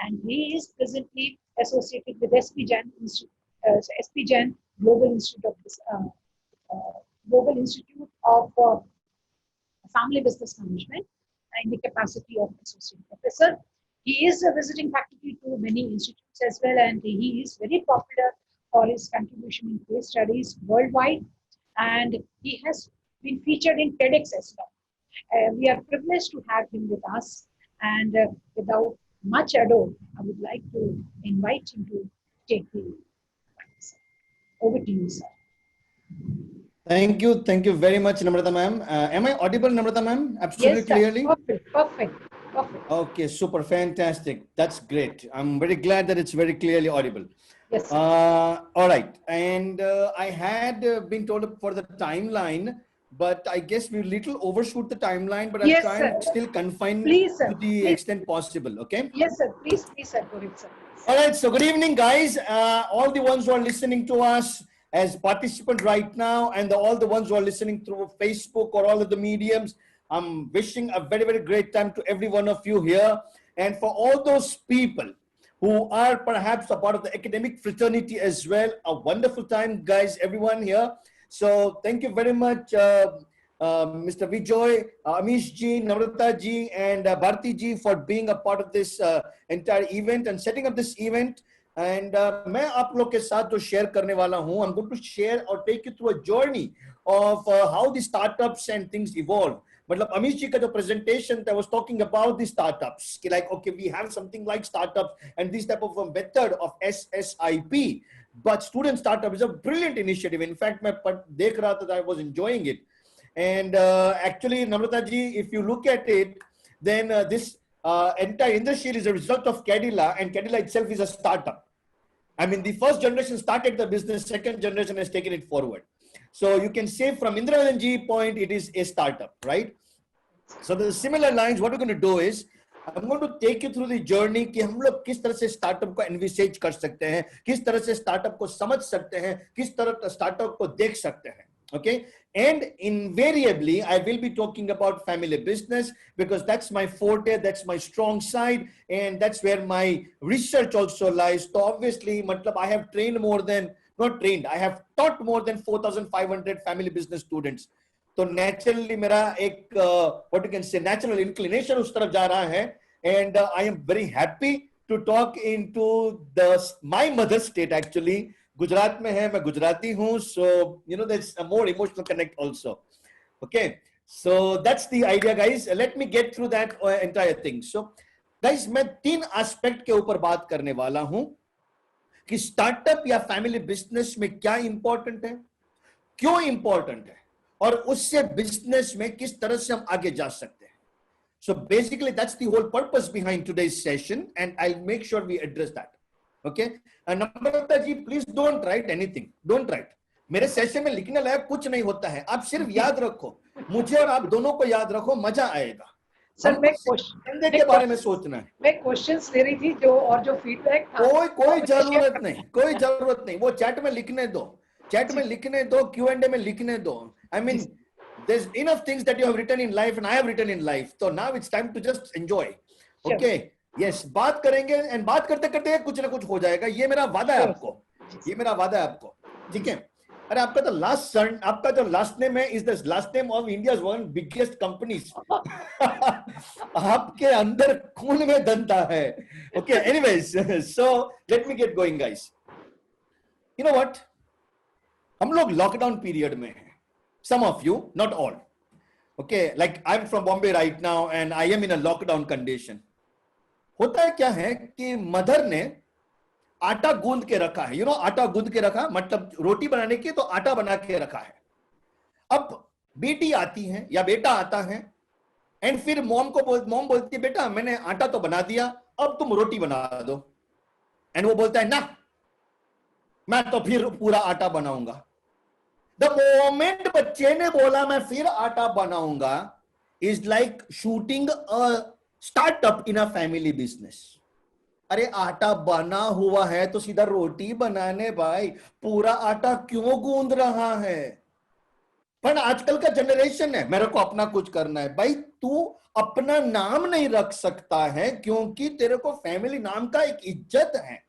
and he is presently associated with SP Jain Global Institute of Family Business Management in the capacity of associate professor. He is a visiting faculty to many institutes as well, and he is very popular for his contribution in case studies worldwide, and he has been featured in TEDx as well. We are privileged to have him with us, and without much ado, I would like to invite him to take the over to you, sir. Thank you very much, Namrata ma'am. Am I audible, Namrata ma'am? Absolutely Yes, sir. clearly? Perfect. Okay, super, fantastic. That's great. I'm very glad that it's very clearly audible. Yes, sir. All right, and I had been told for the timeline, but I guess we little overshoot the timeline, but I'll Yes, try sir. and still confine Please, sir. to the Please. extent possible, okay? Yes, sir. Please, sir. Go ahead, sir. All right, so good evening, guys. All the ones who are listening to us as participants right now, and all the ones who are listening through Facebook or all of the mediums, I'm wishing a very, very great time to every one of you here. And for all those people who are perhaps a part of the academic fraternity as well, a wonderful time, guys, everyone here. So thank you very much, Mr. Vijay, Amish ji, Namrata ji, and Bharti ji for being a part of this entire event and setting up this event. And मैं आप लोग के साथ जो share करने वाला हूँ, I'm going to share or take you through a journey of how the startups and things evolve. मतलब अमीश जी का जो presentation that was talking about the startups, कि like okay we have something like startups and this type of a method of SSIP, but student startup is a brilliant initiative. In fact, मैं देख रहा था, I was enjoying it. And actually, Namrata ji, if you look at it, then this entire industry is a result of Cadila, and Cadila itself is a startup. I mean, the first generation started the business, second generation has taken it forward. So you can say from Indra ji point, it is a startup, right? So the similar lines, what we're going to do is, I'm going to take you through the journey कि हम लोग किस तरह से startup को envisage कर सकते हैं, किस तरह से startup को समझ सकते हैं, किस तरह startup को देख सकते हैं. Okay, and invariably I will be talking about family business because that's my forte, that's my strong side, and that's where my research also lies. So obviously, matlab, I have trained I have taught more than 4,500 family business students. So naturally, मेरा एक what you can say natural inclination उस तरफ जा रहा है, and I am very happy to talk into my mother state actually. Gujarat में है, मैं गुजराती हूँ, so you know there's a more emotional connect also. Okay, so that's the idea, guys. Let me get through that entire thing. So, guys, मैं 3 aspect के ऊपर बात करने वाला हूँ कि startup या family business में क्या important है, क्यों important है, और उससे business में किस तरह से हम आगे जा सकते हैं. So basically, that's the whole purpose behind today's session, and I'll make sure we address that. Okay, and Namrata ji, please don't write anything. Don't write. मेरे सेशन में लिखने लायक कुछ नहीं होता है. आप सिर्फ याद रखो, मुझे और आप दोनों को याद रखो, मजा आएगा. सर मैं क्वेश्चन के बारे में सोचना है. मैं क्वेश्चंस ले रही थी जो फीडबैक था. कोई जरूरत नहीं, वो चैट में लिखने दो, Q&A में लिखने दो. I mean, there's enough things that you have written in life and I have written in life. So now it's time to just enjoy. Okay. Yes, बात करेंगे and बात करते करते कुछ ना कुछ हो जाएगा. ये मेरा वादा है आपको. ठीक है. अरे आपका तो आपका जो last name है is the last name of India's one biggest companies. आपके अंदर खून में दंता है. Okay, anyways, so let me get going, guys. You know what? हम लोग लॉकडाउन पीरियड में हैं. Some of you, not all. Okay, like I'm from Bombay right now and I am in a lockdown condition. होता है क्या है कि mother ने आटा गूंद के रखा है. आटा गूंद के रखा मतलब रोटी बनाने की, तो आटा बना के रखा है. अब बेटी आती है या बेटा आता है एंड फिर मॉम बोलती है बेटा मैंने आटा तो बना दिया, अब तुम रोटी बना दो. एंड वो बोलता है ना, मैं तो फिर पूरा आटा बनाऊंगा. द मोमेंट बच्चे ने बोला मैं फिर आटा बनाऊंगा, is like shooting a startup in a family business. अरे आटा बना हुआ है तो सीधा रोटी बनाने भाई, पूरा आटा क्यों गूंद रहा है? पर आजकल का जनरेशन है मेरे को अपना कुछ करना है. भाई तू अपना नाम नहीं रख सकता है क्योंकि तेरे को फैमिली नाम का एक इज्जत है.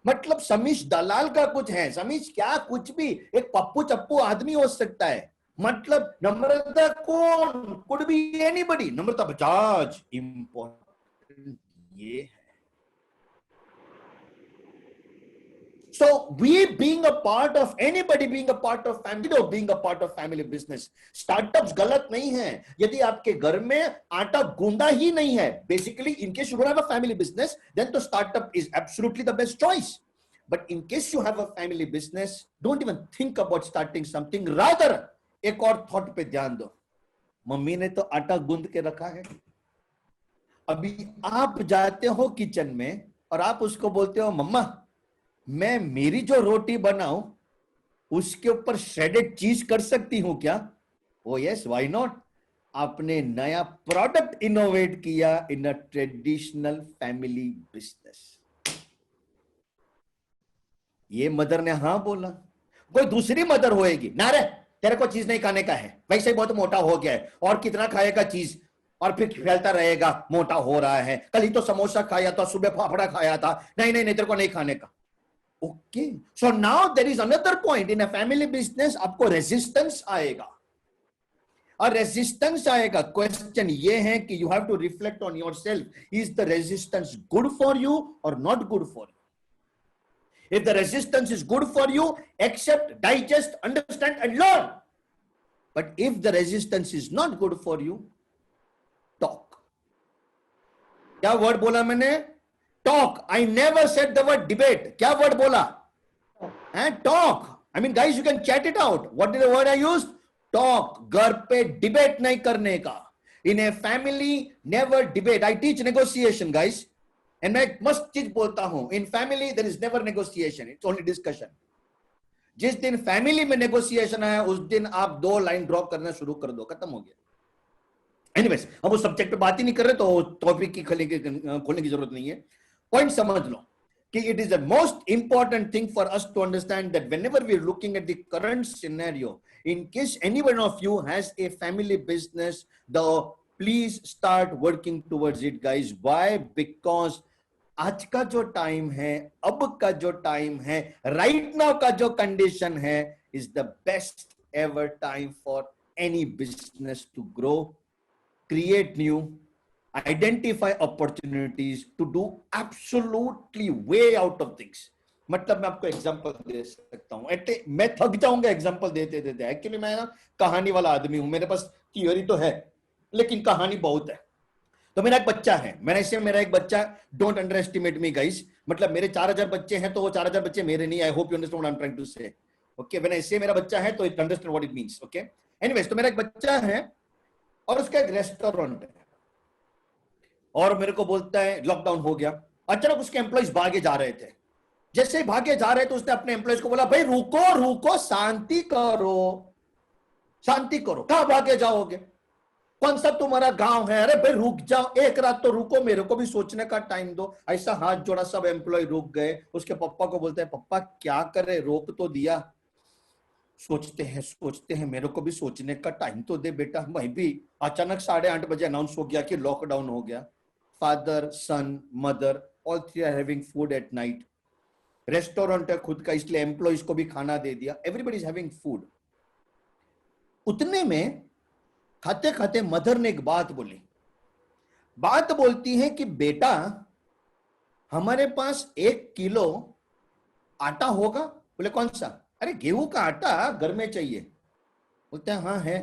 मतलब समीश दलाल का कुछ है, समीश क्या कुछ भी, एक पप्पू चप्पू आदमी हो सकता है. मतलब नम्रता कौन, could be anybody. Namrata Bajaj important ये है. So we being a part of anybody being a part of family or being a part of family business, startups गलत नहीं है. यदि आपके घर में आटा गूंदा ही नहीं है, basically in case you don't have a family business, then the startup is absolutely the best choice. But in case you have a family business, don't even think about starting something. Rather एक और thought पे ध्यान दो. Mummy ने तो आटा गूंद के रखा है, अभी आप जाते हो किचन में और आप उसको बोलते हो मम्मा मैं मेरी जो रोटी बनाऊं उसके ऊपर श्रेडेड चीज कर सकती हूं क्या? ओ यस, व्हाई नॉट. आपने नया प्रोडक्ट इनोवेट किया इन अ ट्रेडिशनल फैमिली बिजनेस. ये मदर ने हाँ बोला. कोई दूसरी मदर होएगी ना, रे तेरे को चीज नहीं खाने का है, वैसे ही बहुत मोटा हो गया है और कितना खाएगा चीज, और फिर फैलता रहेगा, मोटा हो रहा है. कल ही तो समोसा खाया था, सुबह फाफड़ा खाया था, नहीं नहीं नहीं तेरे को नहीं खाने का. Okay, so now there is another point in a family business. आपको रेजिस्टेंस आएगा, और रेजिस्टेंस आएगा. क्वेश्चन ये है कि you have to reflect on yourself. Is the resistance good for you or not good for you? If the resistance is good for you, accept, digest, understand and learn. But if the resistance is not good for you, talk. क्या word बोला मैंने? Talk. I never said the word debate. क्या word बोला? And talk. I mean, guys, you can chat it out. What is the word I used? Talk. घर पे debate नहीं करने का. In a family, never debate. I teach negotiation, guys. And मैं मस्त चीज बोलता हूं. In family, there is never negotiation. It's only discussion. जिस दिन family में negotiation आया, उस दिन आप 2 लाइन ड्रॉप करना शुरू कर दो, खत्म हो गया. Anyways, हम उस सब्जेक्ट पे बात ही नहीं कर रहे, तो टॉपिक की खोलने की जरूरत नहीं है. पॉइंट समझ लो कि it is the most important thing for us to understand that whenever we are looking at the current scenario, in case any one of you has a family business, please start working towards it, guys. Why? Because आज का जो time है, अब का जो time है, right now का जो condition है, is the best ever time for any business to grow, create new, identify opportunities to do absolutely way out of things. मतलब मैं आपको एग्जांपल दे सकता हूं. मैं थक जाऊंगा एग्जांपल देते देते. एक्चुअली मैं ना कहानी वाला आदमी हूं, मेरे पास थियोरी तो है लेकिन कहानी बहुत है. तो मेरा एक बच्चा है, मेरा एक बच्चा, don't under estimate me guys. मतलब मेरे 4000 बच्चे हैं तो वो 4000 बच्चे मेरे नहीं. I hope you understand what I am trying to say. Okay, when I say मेरा बच्चा है तो understand what it means. Okay, anyways, तो मेरा एक बच्चा है और उसका एक रेस्टोरेंट है और मेरे को बोलता है लॉकडाउन हो गया. अचानक उसके एम्प्लॉइज भागे जा रहे थे. जैसे ही भागे जा रहे थे उसने अपने एम्प्लॉइज को बोला भाई रुको रुको, शांति करो, शांति करो. कहां भागे जाओगे, कौन सा तुम्हारा गांव है? अरे भाई रुक जाओ, एक रात तो रुको, मेरे को भी सोचने का टाइम दो. ऐसा हाथ जोड़ा, सब एम्प्लॉय रुक गए. उसके पापा को बोलते हैं पापा क्या करे, रोक तो दिया. सोचते हैं मेरे को भी सोचने का टाइम तो दे बेटा. भाई भी अचानक 8:30 बजे अनाउंस हो गया कि लॉकडाउन हो गया. Father, son, mother, all 3 are having food at night. Restaurant है खुद का, इसलिए एम्प्लॉइज को भी खाना दे दिया. Everybody is having food. उतने में खाते खाते मदर ने एक बात बोलती है कि बेटा हमारे पास 1 किलो आटा होगा. बोले कौन सा? अरे गेहूं का आटा घर में चाहिए। बोलते हैं हाँ है,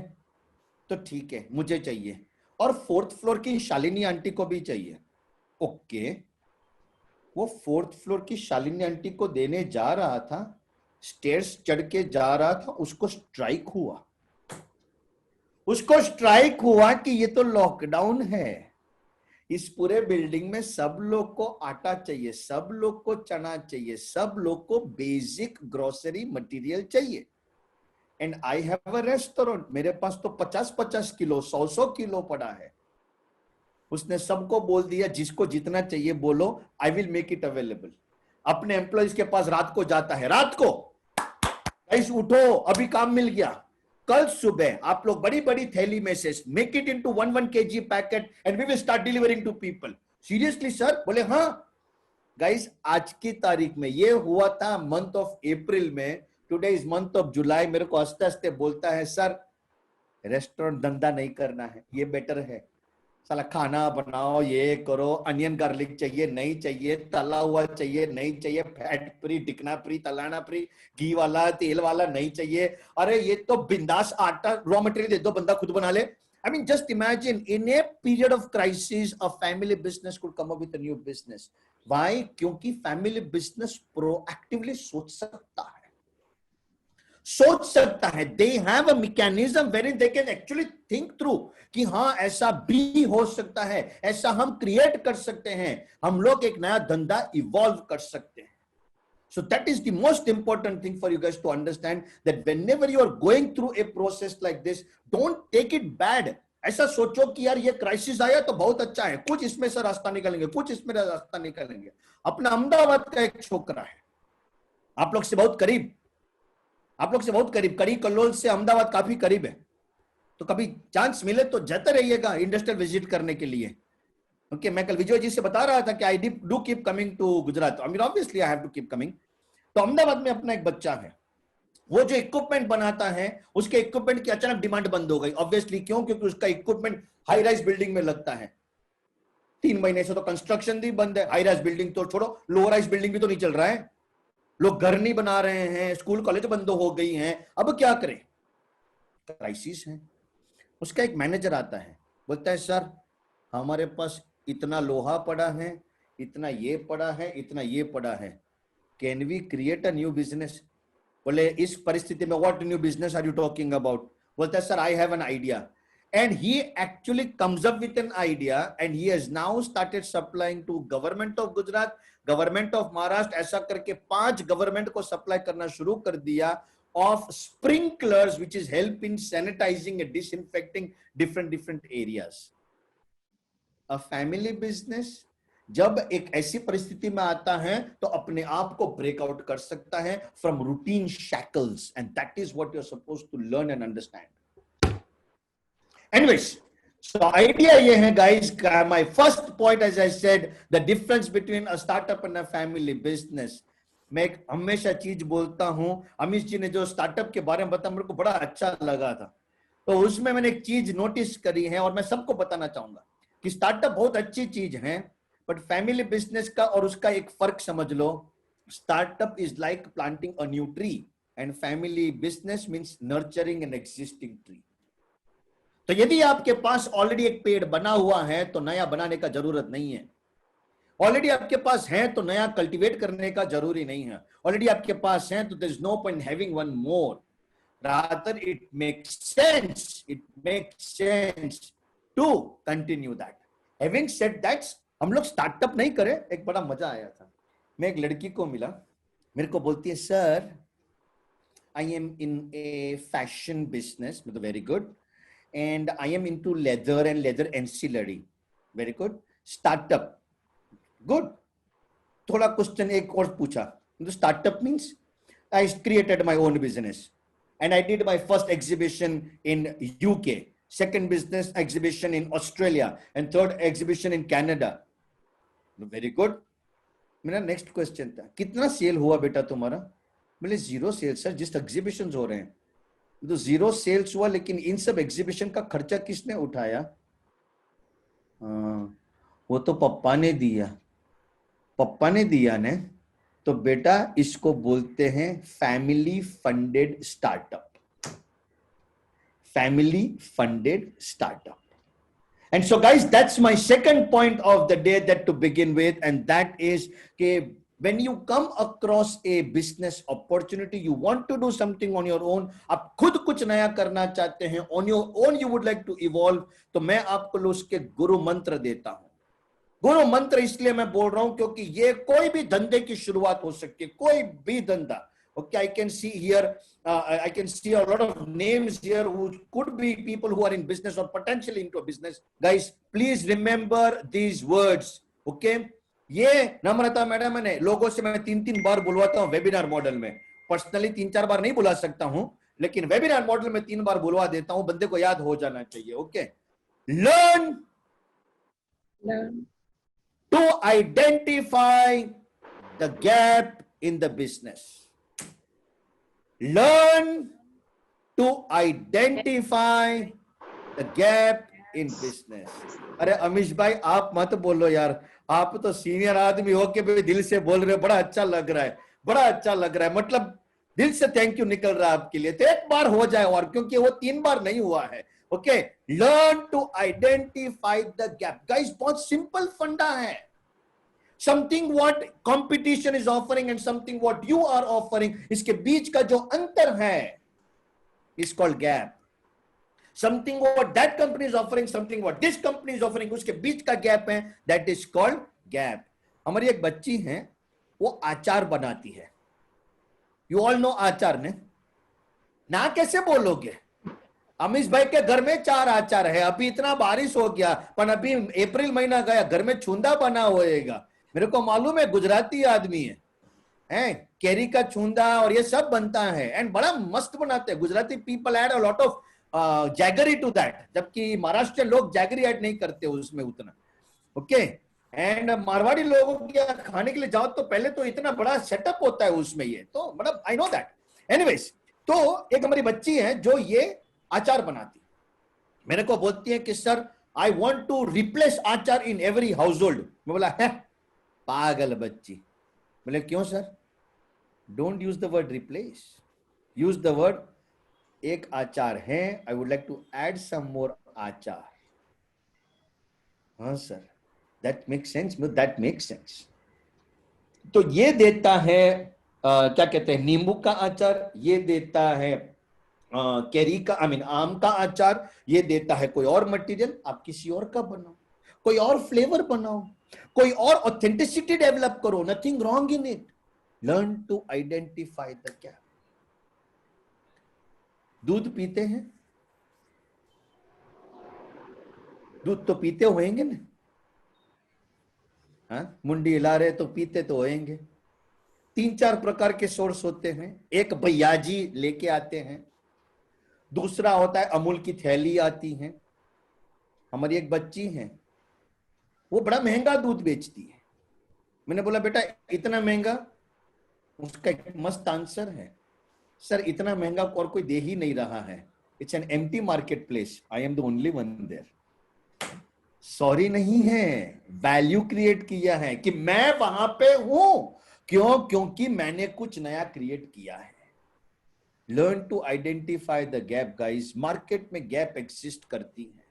तो ठीक है मुझे चाहिए, और 4th फ्लोर की शालिनी आंटी को भी चाहिए। ओके, वो 4th फ्लोर की शालिनी आंटी को देने जा रहा था, स्टेयर्स चढ़ के जा रहा था, उसको स्ट्राइक हुआ। उसको स्ट्राइक हुआ कि ये तो लॉकडाउन है, इस पूरे बिल्डिंग में सब लोग को आटा चाहिए, सब लोग को चना चाहिए, सब लोग को बेसिक ग्रोसरी मटेरियल चाहिए। And I have a restaurant, मेरे पास तो 50-50 किलो 100 किलो पड़ा है। उसने सबको बोल दिया जिसको जितना चाहिए बोलो, I will make it available. अपने एम्प्लॉइज के पास रात को जाता है, रात को गाइस उठो अभी काम मिल गया, कल सुबह आप लोग बड़ी बड़ी थैली में से make it into 1 kg packet and we will start delivering to people. Seriously sir? बोले हाँ। गाइस आज की तारीख में ये हुआ था मंथ ऑफ अप्रैल में, today is month of July. मेरे को हंसते हंसते बोलता है सर रेस्टोरेंट धंधा नहीं करना है, ये बेटर है, साला खाना बनाओ, ये करो, अनियन गार्लिक चाहिए नहीं चाहिए, तला हुआ चाहिए नहीं चाहिए, फैट फ्री, टिकना फ्री, तलाना फ्री, घी वाला तेल वाला नहीं चाहिए, अरे ये तो बिंदास आटा रॉ मटेरियल दे दो बंदा खुद बना ले। I mean, just imagine in a period of crisis, a family business could come up with a new business. Why? क्योंकि family business proactively सोच सकता है, सोच सकता है। They have a mechanism wherein they can actually think through कि हाँ ऐसा भी हो सकता है, ऐसा हम क्रिएट कर सकते हैं, हम लोग एक नया धंधा इवॉल्व कर सकते हैं। So that is the most important thing for you guys to understand, that whenever you are going through a process like this, don't take it bad. ऐसा सोचो कि यार ये क्राइसिस आया तो बहुत अच्छा है, कुछ इसमें से रास्ता निकालेंगे, कुछ इसमें रास्ता निकालेंगे। अपना अहमदाबाद का एक छोकरा है, आप लोग से बहुत करीब, आप लोग से बहुत करीब, कड़ी कल्लोल से अहमदाबाद काफी करीब है, तो कभी चांस मिले तो जाते रहिएगा इंडस्ट्रियल विजिट करने के लिए। ओके, मैं कल विजय जी से बता रहा था कि I do keep coming to Gujarat, I mean obviously I have to keep coming. तो अहमदाबाद में अपना एक बच्चा है, वो जो इक्विपमेंट बनाता है, उसके इक्विपमेंट की अचानक डिमांड बंद हो गई। ऑब्वियसली क्यों? क्योंकि उसका इक्विपमेंट हाई राइज बिल्डिंग में लगता है। 3 महीने से तो कंस्ट्रक्शन भी बंद है, हाई राइज बिल्डिंग तो छोड़ो, लोअर राइज बिल्डिंग भी तो नहीं चल रहा है, लोग घर नहीं बना रहे हैं, स्कूल कॉलेज बंद हो गई हैं, अब क्या करें? क्राइसिस है। उसका एक मैनेजर आता है, बोलता है सर हमारे पास इतना लोहा पड़ा है, इतना ये पड़ा है, इतना ये पड़ा है, can we create a new business? बोले इस परिस्थिति में what new business are you talking about? बोलता है sir I have an idea, and he actually comes up with an idea and he has now started supplying to government of Gujarat, government of Maharashtra, ऐसा करके 5 government को supply करना शुरू कर दिया of sprinklers which is help in sanitizing and disinfecting different areas. A family business जब एक ऐसी परिस्थिति में आता है तो अपने आप को ब्रेकआउट कर सकता है from routine shackles, and that is what you're supposed to learn and understand. Anyways, so idea ये है guys, my first point as I said, the difference between a startup and a family business. मैं एक हमेशा चीज बोलता हूं, अमित जी ने जो स्टार्टअप के बारे में बताया मेरे को बड़ा अच्छा लगा था, तो उसमें मैंने एक चीज नोटिस करी है और मैं सबको बताना चाहूंगा कि स्टार्टअप बहुत अच्छी चीज है, बट फैमिली बिजनेस का और उसका एक फर्क समझ लो। Startup is like planting a new tree and family business means nurturing an existing tree. तो यदि आपके पास ऑलरेडी एक पेड़ बना हुआ है तो नया बनाने का जरूरत नहीं है, ऑलरेडी आपके पास है तो नया कल्टीवेट करने का जरूरी नहीं है, ऑलरेडी आपके पास है तो there is no point having one more, rather it makes sense to continue that. Having said that, हम लोग स्टार्टअप नहीं करें, एक बड़ा मजा आया था। मैं एक लड़की को मिला, मेरे को बोलती है sir I am in a fashion business, मतलब very good, and I am into leather and leather ancillary, very good, startup good. थोड़ा क्वेश्चन एक और पूछा, startup means I created my own business and I did my first exhibition in UK, second business exhibition in Australia and third exhibition in Canada, very good. मेरा next question था कितना cell हुआ बेटा तुम्हारा? बोले 0 सेल सर, जिस exhibition हो रहे हैं तो 0 सेल्स हुआ, लेकिन इन सब एग्जीबिशन का खर्चा किसने उठाया? वो तो पप्पा ने दिया, पप्पा ने दिया ने। तो बेटा इसको बोलते हैं family funded startup, family funded startup. And so guys, that's my second point of the day that to begin with, and that is when you come across a business opportunity, you want to do something on your own, आप खुद कुछ नया करना चाहते हैं, on your own you would like to evolve, तो मैं आपको उसके गुरु मंत्र देता हूं. गुरु मंत्र इसलिए मैं बोल रहा हूं क्योंकि ये कोई भी धंधे की शुरुआत हो सकती है, कोई भी धंधा. Okay, I can see here, I can see a lot of names here who could be people who are in business or potentially into a business. Guys, please remember these words. Okay, ये नम्रता madam ने लोगों से मैं 3-3 बार बुलवाता हूं webinar model में. Personally 3-4 बार नहीं बुला सकता हूं, लेकिन वेबिनार मॉडल में 3 बार बुलवा देता हूं. बंदे को याद हो जाना चाहिए. Okay, learn to identify the gap in the business. Learn to identify the gap in business. अरे अमीश भाई आप मत बोलो यार, आप तो सीनियर आदमी हो के भी दिल से बोल रहे हो. बड़ा अच्छा लग रहा है, बड़ा अच्छा लग रहा है. मतलब दिल से थैंक यू निकल रहा है आपके लिए. तो एक बार हो जाए और, क्योंकि वो 3 बार नहीं हुआ है. Okay, learn to identify the gap. Guys बहुत सिंपल फंडा है. Something what competition is offering and something what you are offering, इसके बीच का जो अंतर है is called gap. Something what that company is offering, something what this company is offering, उसके बीच का gap है, that is called gap. हमारी एक बच्ची है, वो अचार बनाती है. You all know अचार ने ना कैसे बोलोगे? अमीश भाई के घर में 4 अचार है. अभी इतना बारिश हो गया, पर अभी अप्रैल महीना गया, घर में छूंदा बना होएगा. मेरे को मालूम है गुजराती आदमी है, कैरी का छूंदा और ये सब बनता है, एंड बड़ा मस्त बनाते हैं. Gujarati people add a lot of jaggery to that, जबकि महाराष्ट्र लोग जैगरी ऐड नहीं करते उसमें उतना. ओके, एंड मारवाड़ी लोगों के खाने के लिए जाओ तो पहले तो इतना बड़ा सेटअप होता है उसमें. ये तो मतलब आई नो दैट. एनीवेज, तो एक हमारी बच्ची है जो ये अचार बनाती, मेरे को बोलती है कि sir I want to replace achar in every house hold. मैं बोला है पागल बच्ची. बोले क्यों sir? Don't use the word replace, use the word एक आचार है, I would like to add some more achar. हाँ sir, that makes sense, that makes sense. तो ये देता है क्या कहते हैं, नींबू का आचार, ये देता है कैरी का आम का आचार, ये देता है कोई और मटेरियल. आप किसी और का बनाओ, कोई और फ्लेवर बनाओ, कोई और ऑथेंटिसिटी डेवलप करो. Nothing wrong in it. Learn to identify the gap. दूध पीते हैं, दूध तो पीते होंगे ना? हाँ, मुंडी हिला रहे तो पीते तो होंगे. 3-4 प्रकार के सोर्स होते हैं. एक भैयाजी लेके आते हैं, दूसरा होता है अमूल की थैली आती है. हमारी एक बच्ची है, वो बड़ा महंगा दूध बेचती है. मैंने बोला बेटा इतना महंगा? उसका एक मस्त आंसर है, सर इतना महंगा और कोई दे ही नहीं रहा है. It's an empty market place, I am the only one there. Sorry नहीं है, वैल्यू क्रिएट किया है कि मैं वहां पे हूं. क्यों? क्योंकि मैंने कुछ नया क्रिएट किया है. Learn to identify the gap. Guys market में गैप एग्जिस्ट करती है,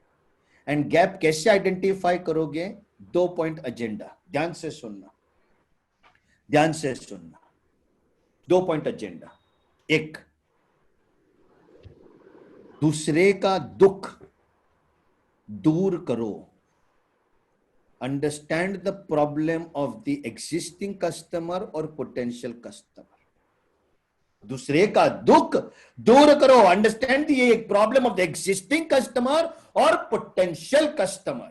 एंड गैप कैसे आइडेंटिफाई करोगे? 2 पॉइंट एजेंडा. ध्यान से सुनना, ध्यान से सुनना. 2 पॉइंट एजेंडा. 1, दूसरे का दुख दूर करो. Understand the problem of the existing customer और पोटेंशियल कस्टमर. दूसरे का दुख दूर करो. अंडरस्टैंड ये problem of the existing customer और पोटेंशियल कस्टमर.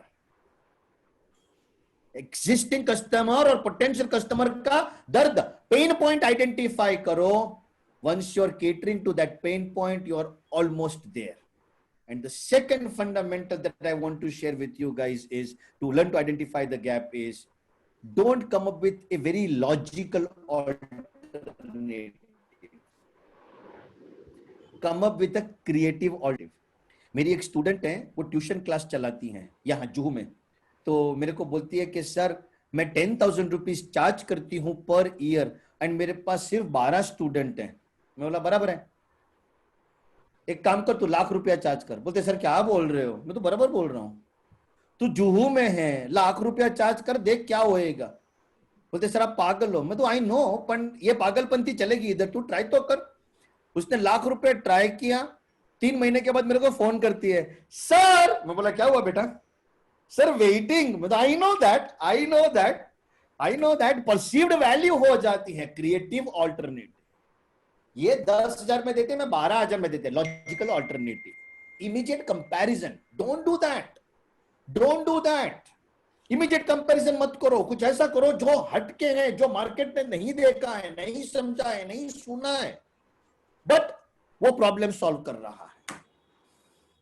एग्जिस्टिंग कस्टमर और पोटेंशियल कस्टमर का दर्द, पेन पॉइंट आइडेंटिफाई करो. Once you are catering to that pain point, you are almost there. And the second fundamental that I want to share with you guys is to learn to identify the gap is don't come up with a very logical alternative. Come up with a creative alternative. मेरी एक student है, वो tuition class चलाती हैं यहाँ जुहू में. तो मेरे को बोलती है कि सर मैं 10,000 रुपीज चार्ज करती हूं पर ईयर एंड मेरे पास सिर्फ 12 स्टूडेंट हैं। मैं बोला बराबर है, एक काम कर तू ₹1,00,000 चार्ज कर। बोलते सर क्या बोल रहे हो? मैं तो बराबर बोल रहा हूं, तू जुहू में है, ₹1,00,000 चार्ज कर, देख क्या होएगा। बोलते सर आप पागल हो। मैं तो आई नो, पर ये पागलपंती चलेगी इधर, तू ट्राई तो कर। उसने ₹1,00,000 ट्राई किया, 3 महीने के बाद मेरे को फोन करती है, सर। मैं बोला क्या हुआ बेटा? Sir waiting. मतलब I know that perceived value हो जाती है क्रिएटिव ऑल्टरनेटिव। ये 10,000 में देते, मैं 12,000 में देते, logical alternative. Immediate comparison, don't do that. Immediate comparison मत करो, कुछ ऐसा करो जो हटके है, जो मार्केट ने नहीं देखा है, नहीं समझा है, नहीं सुना है, बट वो प्रॉब्लम सॉल्व कर रहा है।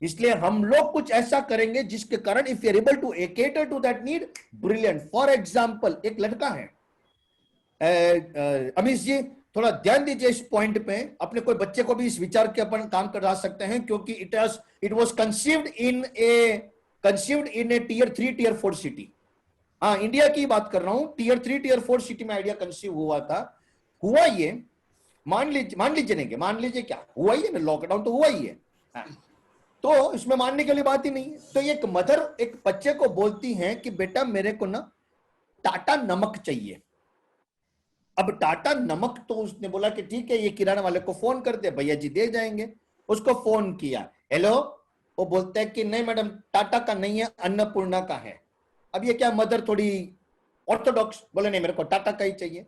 इसलिए हम लोग कुछ ऐसा करेंगे जिसके कारण if you are able to cater to that need, brilliant. For example एक लड़का है, अमीश जी थोड़ा ध्यान दीजिए इस पॉइंट पे, अपने कोई बच्चे को भी इस विचार के अपन काम करा सकते हैं, क्योंकि it was conceived in a tier 3 tier 4 city. हाँ इंडिया की बात कर रहा हूं, टियर 3 टियर 4 सिटी में आइडिया कंसीव हुआ था। हुआ ये, मान लीजिए क्या हुआ ही है ना, लॉकडाउन तो हुआ ही है। हाँ, तो इसमें मानने के लिए बात ही नहीं है। तो एक मदर एक बच्चे को बोलती है कि बेटा मेरे को ना टाटा नमक चाहिए। अब टाटा नमक, तो उसने बोला कि ठीक है, ये किराना वाले को फोन कर दे, भैया जी दे जाएंगे। उसको फोन किया, हेलो, वो बोलता है कि नहीं मैडम टाटा का नहीं है, अन्नपूर्णा का है। अब ये क्या मदर थोड़ी ऑर्थोडॉक्स, बोले नहीं मेरे को टाटा का ही चाहिए।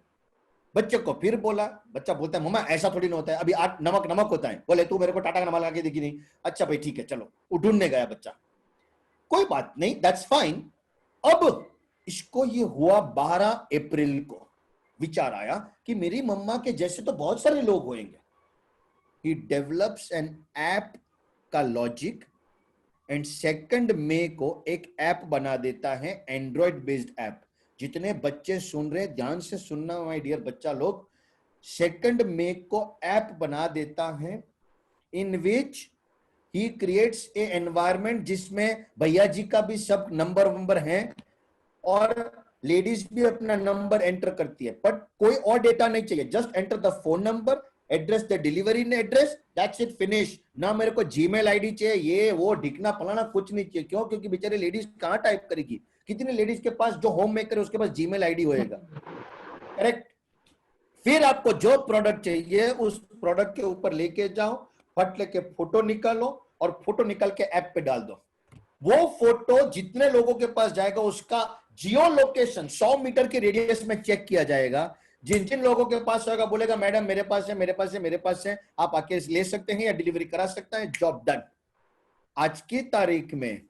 बच्चे को फिर बोला, बच्चा बोलता है मम्मा ऐसा थोड़ी ना होता है, अभी नमक नमक होता है। बोले तू मेरे को टाटा का नमक आके देखी नहीं। अच्छा भाई ठीक है चलो, वो ढूंढने गया बच्चा, कोई बात नहीं, दैट्स फाइन। अब इसको ये हुआ 12 अप्रैल को, विचार आया कि मेरी मम्मा के जैसे तो बहुत सारे लोग होंगे। ही डेवलप्स एन ऐप का लॉजिक एंड 2 मई को एक ऐप बना देता है, एंड्रॉइड बेस्ड ऐप। जितने बच्चे सुन रहे ध्यान से सुनना माय डियर बच्चा लोग, 2 मई को ऐप बना देता है इन विच ही क्रिएट्स ए एनवायरमेंट जिसमें भैया जी का भी सब नंबर है और लेडीज भी अपना नंबर एंटर करती है, बट कोई और डेटा नहीं चाहिए, just enter the phone number, address, the delivery address, that's it, finish. ना मेरे को जीमेल आईडी चाहिए, ये वो ढिकना फलाना कुछ नहीं चाहिए। क्यों? क्योंकि बेचारे लेडीज कहां टाइप करेगी? कितनी लेडीज के पास जो होम मेकर है उसके पास जीमेल आईडी होएगा, करेक्ट? फिर आपको जो प्रोडक्ट चाहिए उस प्रोडक्ट के ऊपर लेके जाओ, फट लेके फोटो निकालो और फोटो निकाल के ऐप पे डाल दो। वो फोटो जितने लोगों के पास जाएगा उसका जियो लोकेशन 100 मीटर के रेडियस में चेक किया जाएगा। जिन जिन लोगों के पास होगा बोलेगा मैडम मेरे पास है, आप आके ले सकते हैं या डिलीवरी करा सकते हैं, जॉब डन। आज की तारीख में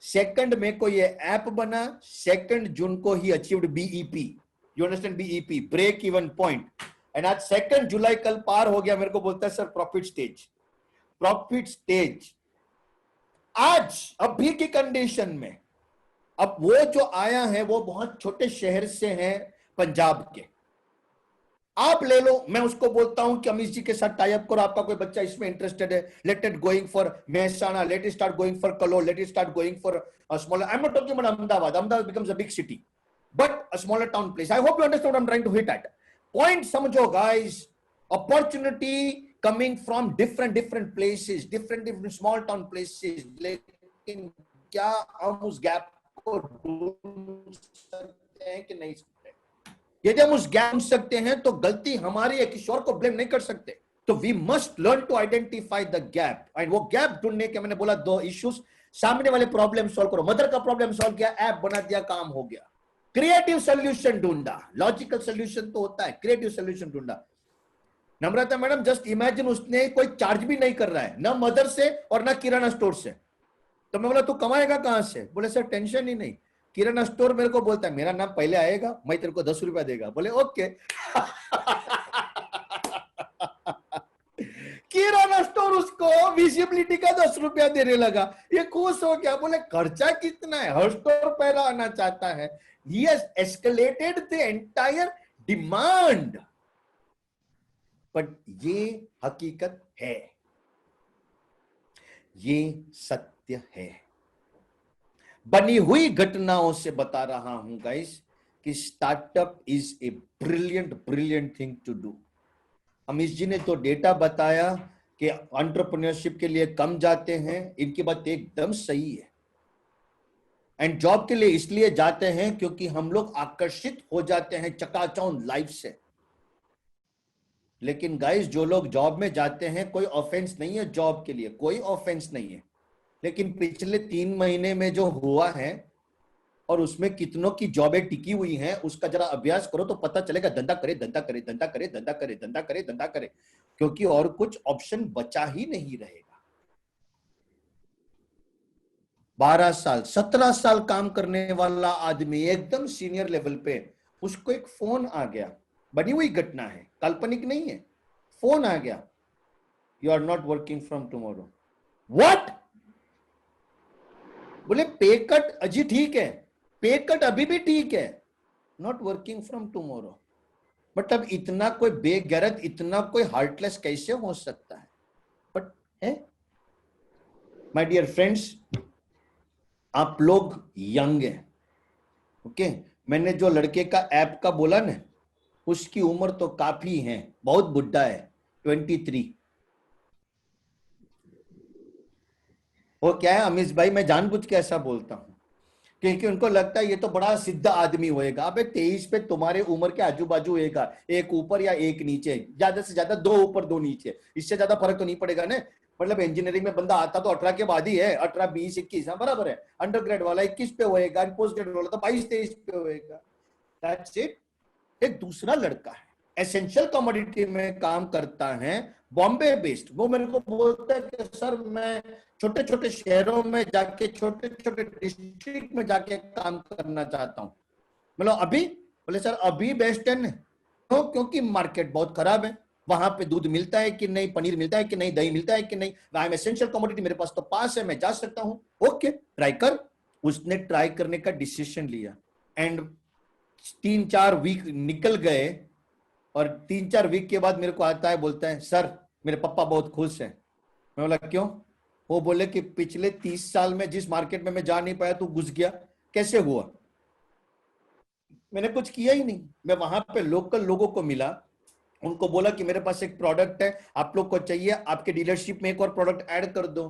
2 मई को ये ऐप बना, 2 जून को ही achieved BEP. You understand BEP, break even point. And आज 2 जुलाई कल पार हो गया, मेरे को बोलता है सर प्रॉफिट स्टेज। आज अभी की कंडीशन में अब वो जो आया है वो बहुत छोटे शहर से है, पंजाब के। आप ले लो, मैं उसको बोलता हूं कि अमीश जी के साथ टाई अप करो, आपका कोई बच्चा इसमें इंटरेस्टेड है, let it going for Mehsana, let it start going for Kalol, let it start going for smaller, I am not talking about Ahmedabad becomes a big city, but a smaller town place. I hope you understand what I'm trying to hit at. Point समझो guys, opportunity coming from different places, different small town places, लेकिन क्या हम उस gap को ढूंढ सकते हैं कि नहीं सकते? यदि हम उस गैप ढूंढ सकते हैं तो गलती हमारी है, किसी और को ब्लेम नहीं कर सकते। तो we must learn to identify the gap, and वो गैप ढूंढने के मैंने बोला 2 इश्यूज। सामने वाले प्रॉब्लम सॉल्व करो, मदर का प्रॉब्लम सॉल्व किया, ऐप बना दिया, काम हो गया। क्रिएटिव सोल्यूशन ढूंढा, लॉजिकल सोल्यूशन तो होता है, क्रिएटिव सोल्यूशन ढूंढा। नम्रता मैडम जस्ट इमेजिन, उसने कोई चार्ज भी नहीं कर रहा है, ना मदर से और ना किराना स्टोर से। तो मैं बोला तू कमाएगा कहां से? बोले सर टेंशन ही नहीं, किराना स्टोर मेरे को बोलता है मेरा नाम पहले आएगा, मैं तेरे को 10 रुपया देगा। बोले ओके। किराना स्टोर उसको विजिबिलिटी का 10 रुपया देने लगा, ये खुश हो गया। बोले खर्चा कितना है, हर स्टोर पहला आना चाहता है। He has escalated the entire demand, but ये हकीकत है, ये सत्य है। बनी हुई घटनाओं से बता रहा हूं गाइस कि कि startup is a brilliant thing to do. Amish ji ने तो डेटा बताया कि एंटरप्रेन्योरशिप के लिए कम जाते हैं, इनकी बात एकदम सही है। एंड जॉब के लिए इसलिए जाते हैं क्योंकि हम लोग आकर्षित हो जाते हैं चकाचौंध लाइफ से। लेकिन गाइस, जो लोग जॉब में जाते हैं, कोई ऑफेंस नहीं है जॉब के लिए, कोई ऑफेंस नहीं है, लेकिन पिछले 3 महीने में जो हुआ है और उसमें कितनों की जॉबें टिकी हुई हैं, उसका जरा अभ्यास करो तो पता चलेगा। धंधा करे, धंधा करे, धंधा करे, धंधा करे, धंधा करे, धंधा करे, क्योंकि और कुछ ऑप्शन बचा ही नहीं रहेगा। 12 साल 17 साल काम करने वाला आदमी एकदम सीनियर लेवल पे, उसको एक फोन आ गया, बनी हुई घटना है, काल्पनिक नहीं है। फोन आ गया, you are not working from tomorrow. What? बोले पे कट अजी ठीक है, पे कट अभी भी ठीक है, नॉट वर्किंग फ्रॉम टुमारो। मतलब इतना कोई बेगैरत, इतना कोई हार्टलेस कैसे हो सकता है? बट है माय डियर फ्रेंड्स, आप लोग यंग हैं, ओके। मैंने जो लड़के का ऐप का बोला ना, उसकी उम्र तो काफी है, बहुत बुढ़ा है, 23। वो क्या है अमीश भाई, मैं जानबूझ के ऐसा बोलता हूं क्योंकि उनको लगता है ये तो बड़ा सिद्ध आदमी होएगा। अबे 23 पे तुम्हारे उम्र के आजू बाजू होएगा, एक ऊपर या एक नीचे, ज्यादा से ज्यादा 2 ऊपर 2 नीचे, इससे ज्यादा फर्क तो नहीं पड़ेगा ना। मतलब इंजीनियरिंग में बंदा आता तो 18 के बाद ही है, 18, 20, 21, हाँ बराबर है। अंडर ग्रेड वाला 21 पे होएगा, पोस्ट ग्रेड वाला तो 22, 23 पे होएगा। That's it. एक दूसरा लड़का है, एसेंशियल कमोडिटी में काम करता है, बॉम्बे बेस्ड। वो मेरे को बोलता है कि सर मैं छोटे छोटे शहरों में जाके, छोटे छोटे डिस्ट्रिक्ट में जाके काम करना चाहता हूँ। मतलब अभी? बोले सर अभी बेस्ट है। तो क्योंकि मार्केट बहुत खराब है, वहां पे दूध मिलता है कि नहीं, पनीर मिलता है कि नहीं, दही मिलता है कि नहीं, आई एम एसेंशियल कमोडिटी, मेरे पास तो पास है, मैं जा सकता हूँ। ओके ट्राई कर। उसने ट्राई करने का डिसीजन लिया एंड 3-4 वीक निकल गए और 3-4 वीक के बाद मेरे को आता है, बोलता है सर मेरे पापा बहुत खुश हैं। मैं बोला क्यों? वो बोले कि पिछले 30 साल में जिस मार्केट में मैं जा नहीं पाया तू घुस गया, कैसे हुआ? मैंने कुछ किया ही नहीं। मैं वहां पे लोकल लोगों को मिला, उनको बोला कि मेरे पास एक प्रोडक्ट है, आप लोग को चाहिए, आपके डीलरशिप में एक और प्रोडक्ट ऐड कर दो,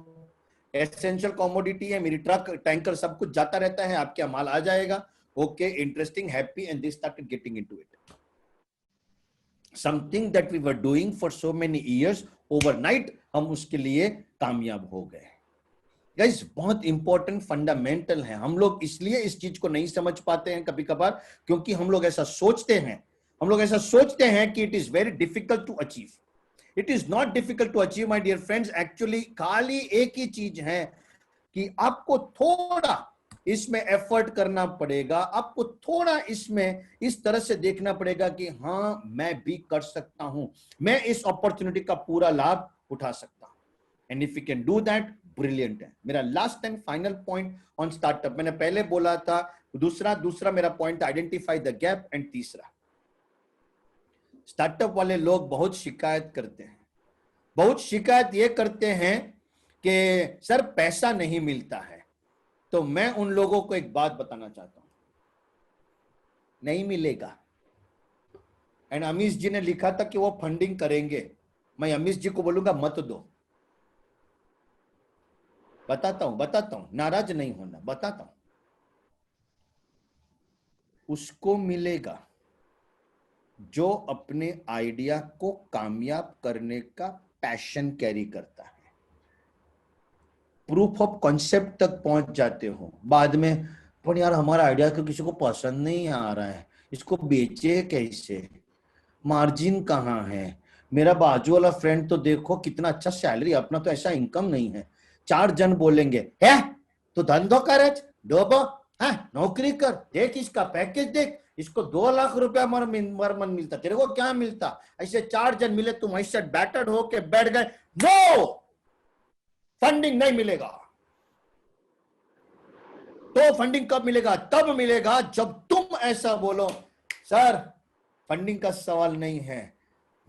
एसेंशियल कमोडिटी है, मेरी ट्रक टैंकर सब कुछ जाता रहता है, आपका माल आ जाएगा। Okay, interesting, happy, and they started getting into it. Something that we were doing for so many years, overnight हम उसके लिए कामयाब हो गए। Guys, बहुत इंपॉर्टेंट फंडामेंटल है। हम लोग इसलिए इस चीज को नहीं समझ पाते हैं कभी कभार, क्योंकि हम लोग ऐसा सोचते हैं कि it is very difficult to achieve. It is not difficult to achieve my dear friends. Actually खाली एक ही चीज है कि आपको थोड़ा इसमें एफर्ट करना पड़ेगा, आपको थोड़ा इसमें इस तरह से देखना पड़ेगा कि हाँ मैं भी कर सकता हूं, मैं इस अपॉर्चुनिटी का पूरा लाभ उठा सकता हूं। And if you can do that, brilliant है। मेरा last and final point on startup, मैंने पहले बोला था, दूसरा मेरा point identify the gap, and तीसरा, स्टार्टअप वाले लोग बहुत शिकायत करते हैं। बहुत शिकायत ये करते हैं कि सर पैसा नहीं मिलता है। तो मैं उन लोगों को एक बात बताना चाहता हूं, नहीं मिलेगा। एंड अमीश जी ने लिखा था कि वो फंडिंग करेंगे। मैं अमीश जी को बोलूंगा मत दो। बताता हूं, नाराज नहीं होना, बताता हूं। उसको मिलेगा जो अपने आइडिया को कामयाब करने का पैशन कैरी करता है। प्रूफ ऑफ कॉन्सेप्ट तक पहुंच जाते हो, बाद में पर यार हमारा आइडिया तो किसी को पसंद नहीं आ रहा है, इसको बेचे कैसे, मार्जिन कहाँ है, मेरा बाजू वाला फ्रेंड तो देखो कितना अच्छा सैलरी, अपना तो ऐसा इनकम नहीं है। 4 जन बोलेंगे है तो धंधो कर, डोबो है, नौकरी कर, देख इसका पैकेज देख, इसको 2 लाख रुपया मर मन मिलता, तेरे को क्या मिलता। ऐसे 4 जन मिले, तुम ऐसे बैटर्ड होके बैठ गए, नो फंडिंग नहीं मिलेगा। तो फंडिंग कब मिलेगा? तब मिलेगा जब तुम ऐसा बोलो, सर फंडिंग का सवाल नहीं है,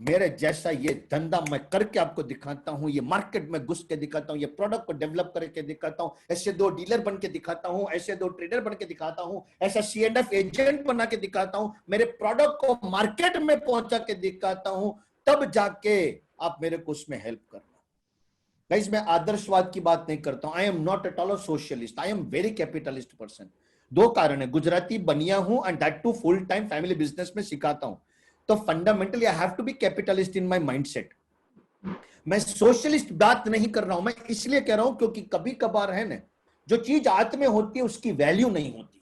मेरे जैसा ये धंधा मैं करके आपको दिखाता हूं, ये मार्केट में घुस के दिखाता हूं, ये प्रोडक्ट को डेवलप करके दिखाता हूं, ऐसे 2 डीलर बन के दिखाता हूं, ऐसे 2 ट्रेडर बन के दिखाता हूं, ऐसा C&F एजेंट बना के दिखाता हूं, मेरे प्रोडक्ट को मार्केट में पहुंचा के दिखाता हूं, तब जाके आप मेरे को उसमें हेल्प करना। गाइस, मैं आदर्शवाद की बात नहीं करता हूं। I am not at all a socialist, I am very capitalist person. 2 कारण है, गुजराती बनिया हूं and that too full time family business में सिखाता हूं, तो fundamentally I have to be capitalist in my mindset. मैं सोशलिस्ट बात नहीं कर रहा हूं, मैं इसलिए कह रहा हूं क्योंकि कभी कभार है ना, जो चीज हाथ में होती है उसकी वैल्यू नहीं होती।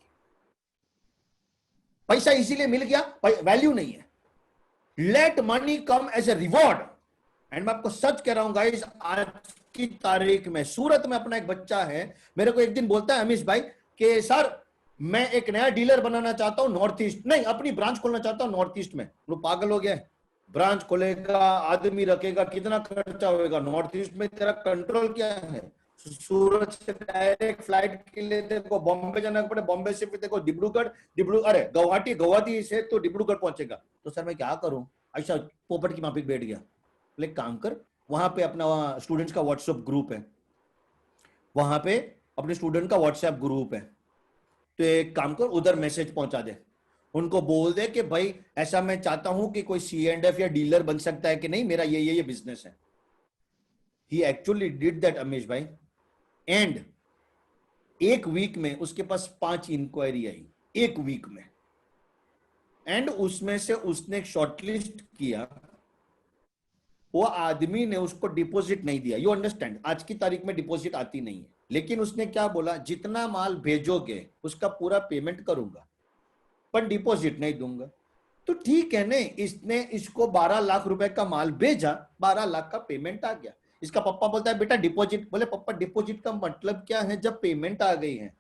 पैसा इसीलिए मिल गया, वैल्यू नहीं है। Let money come as a reward. And मैं आपको सच कह रहा हूं गाइस, आज की तारीख में सूरत में अपना एक बच्चा है, मेरे को एक दिन बोलता है अमीश भाई कि सर मैं एक नया डीलर बनाना चाहता हूं नॉर्थ ईस्ट, नहीं अपनी ब्रांच खोलना चाहता हूं नॉर्थ ईस्ट में। वो पागल हो गया है? ब्रांच खोलेगा, आदमी रखेगा, कितना खर्चा होगा? नॉर्थ ईस्ट में तेरा कंट्रोल क्या है? सूरत से डायरेक्ट फ्लाइट के लिए देखो बॉम्बे जाना पड़े, बॉम्बे से फिर देखो डिब्रूगढ़ अरे गुवाहाटी से तो डिब्रूगढ़ पहुंचेगा। तो सर मैं क्या करूं? ऐसा पोपट की माफिक बैठ गया। बोले काम कर, वहां पे अपना स्टूडेंट्स का व्हाट्सएप ग्रुप है, वहां पे अपने स्टूडेंट का व्हाट्सएप ग्रुप है, तो एक काम कर उधर मैसेज पहुंचा दे, उनको बोल दे कि भाई ऐसा मैं चाहता हूं कि कोई C&F या डीलर बन सकता है कि नहीं, मेरा ये बिजनेस है। ही एक्चुअली डिड दैट अमीश भाई, एंड 1 वीक में उसके पास 5 इंक्वायरी आई, 1 वीक में। एंड उसमें से उसने शॉर्टलिस्ट किया, वो आदमी ने उसको डिपॉजिट नहीं दिया। यू अंडरस्टैंड, आज की तारीख में डिपॉजिट आती नहीं है, लेकिन उसने क्या बोला, जितना माल भेजोगे उसका पूरा पेमेंट करूंगा पर डिपॉजिट नहीं दूंगा। तो ठीक है ने, इसने इसको 12 लाख रुपए का माल भेजा, 12 लाख का पेमेंट आ गया। इसका पप्पा बोलता है बेटा डिपॉजिट, बोले पप्पा डिपॉजिट का मतलब क्या है? जब पेमेंट आ गई है,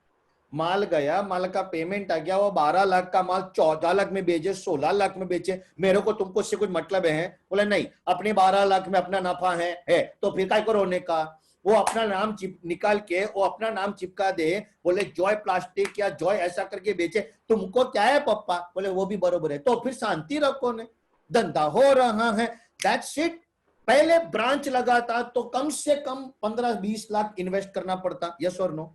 माल गया, माल का पेमेंट आ गया, वो 12 लाख का माल 14 लाख में बेचे, 16 लाख में बेचे, मेरे को तुमको इससे कुछ मतलब है? बोले नहीं, अपने 12 लाख में अपना नफा है तो फिर काय को रोने का? वो अपना नाम निकाल के वो अपना नाम चिपका दे, बोले जॉय प्लास्टिक या जॉय ऐसा करके बेचे, तुमको क्या है पप्पा? बोले वो भी बरोबर है, तो फिर शांति रखो ने, धंधा हो रहा है, दैट्स इट। पहले ब्रांच लगाता तो कम से कम 15-20 लाख इन्वेस्ट करना पड़ता, यस और नो?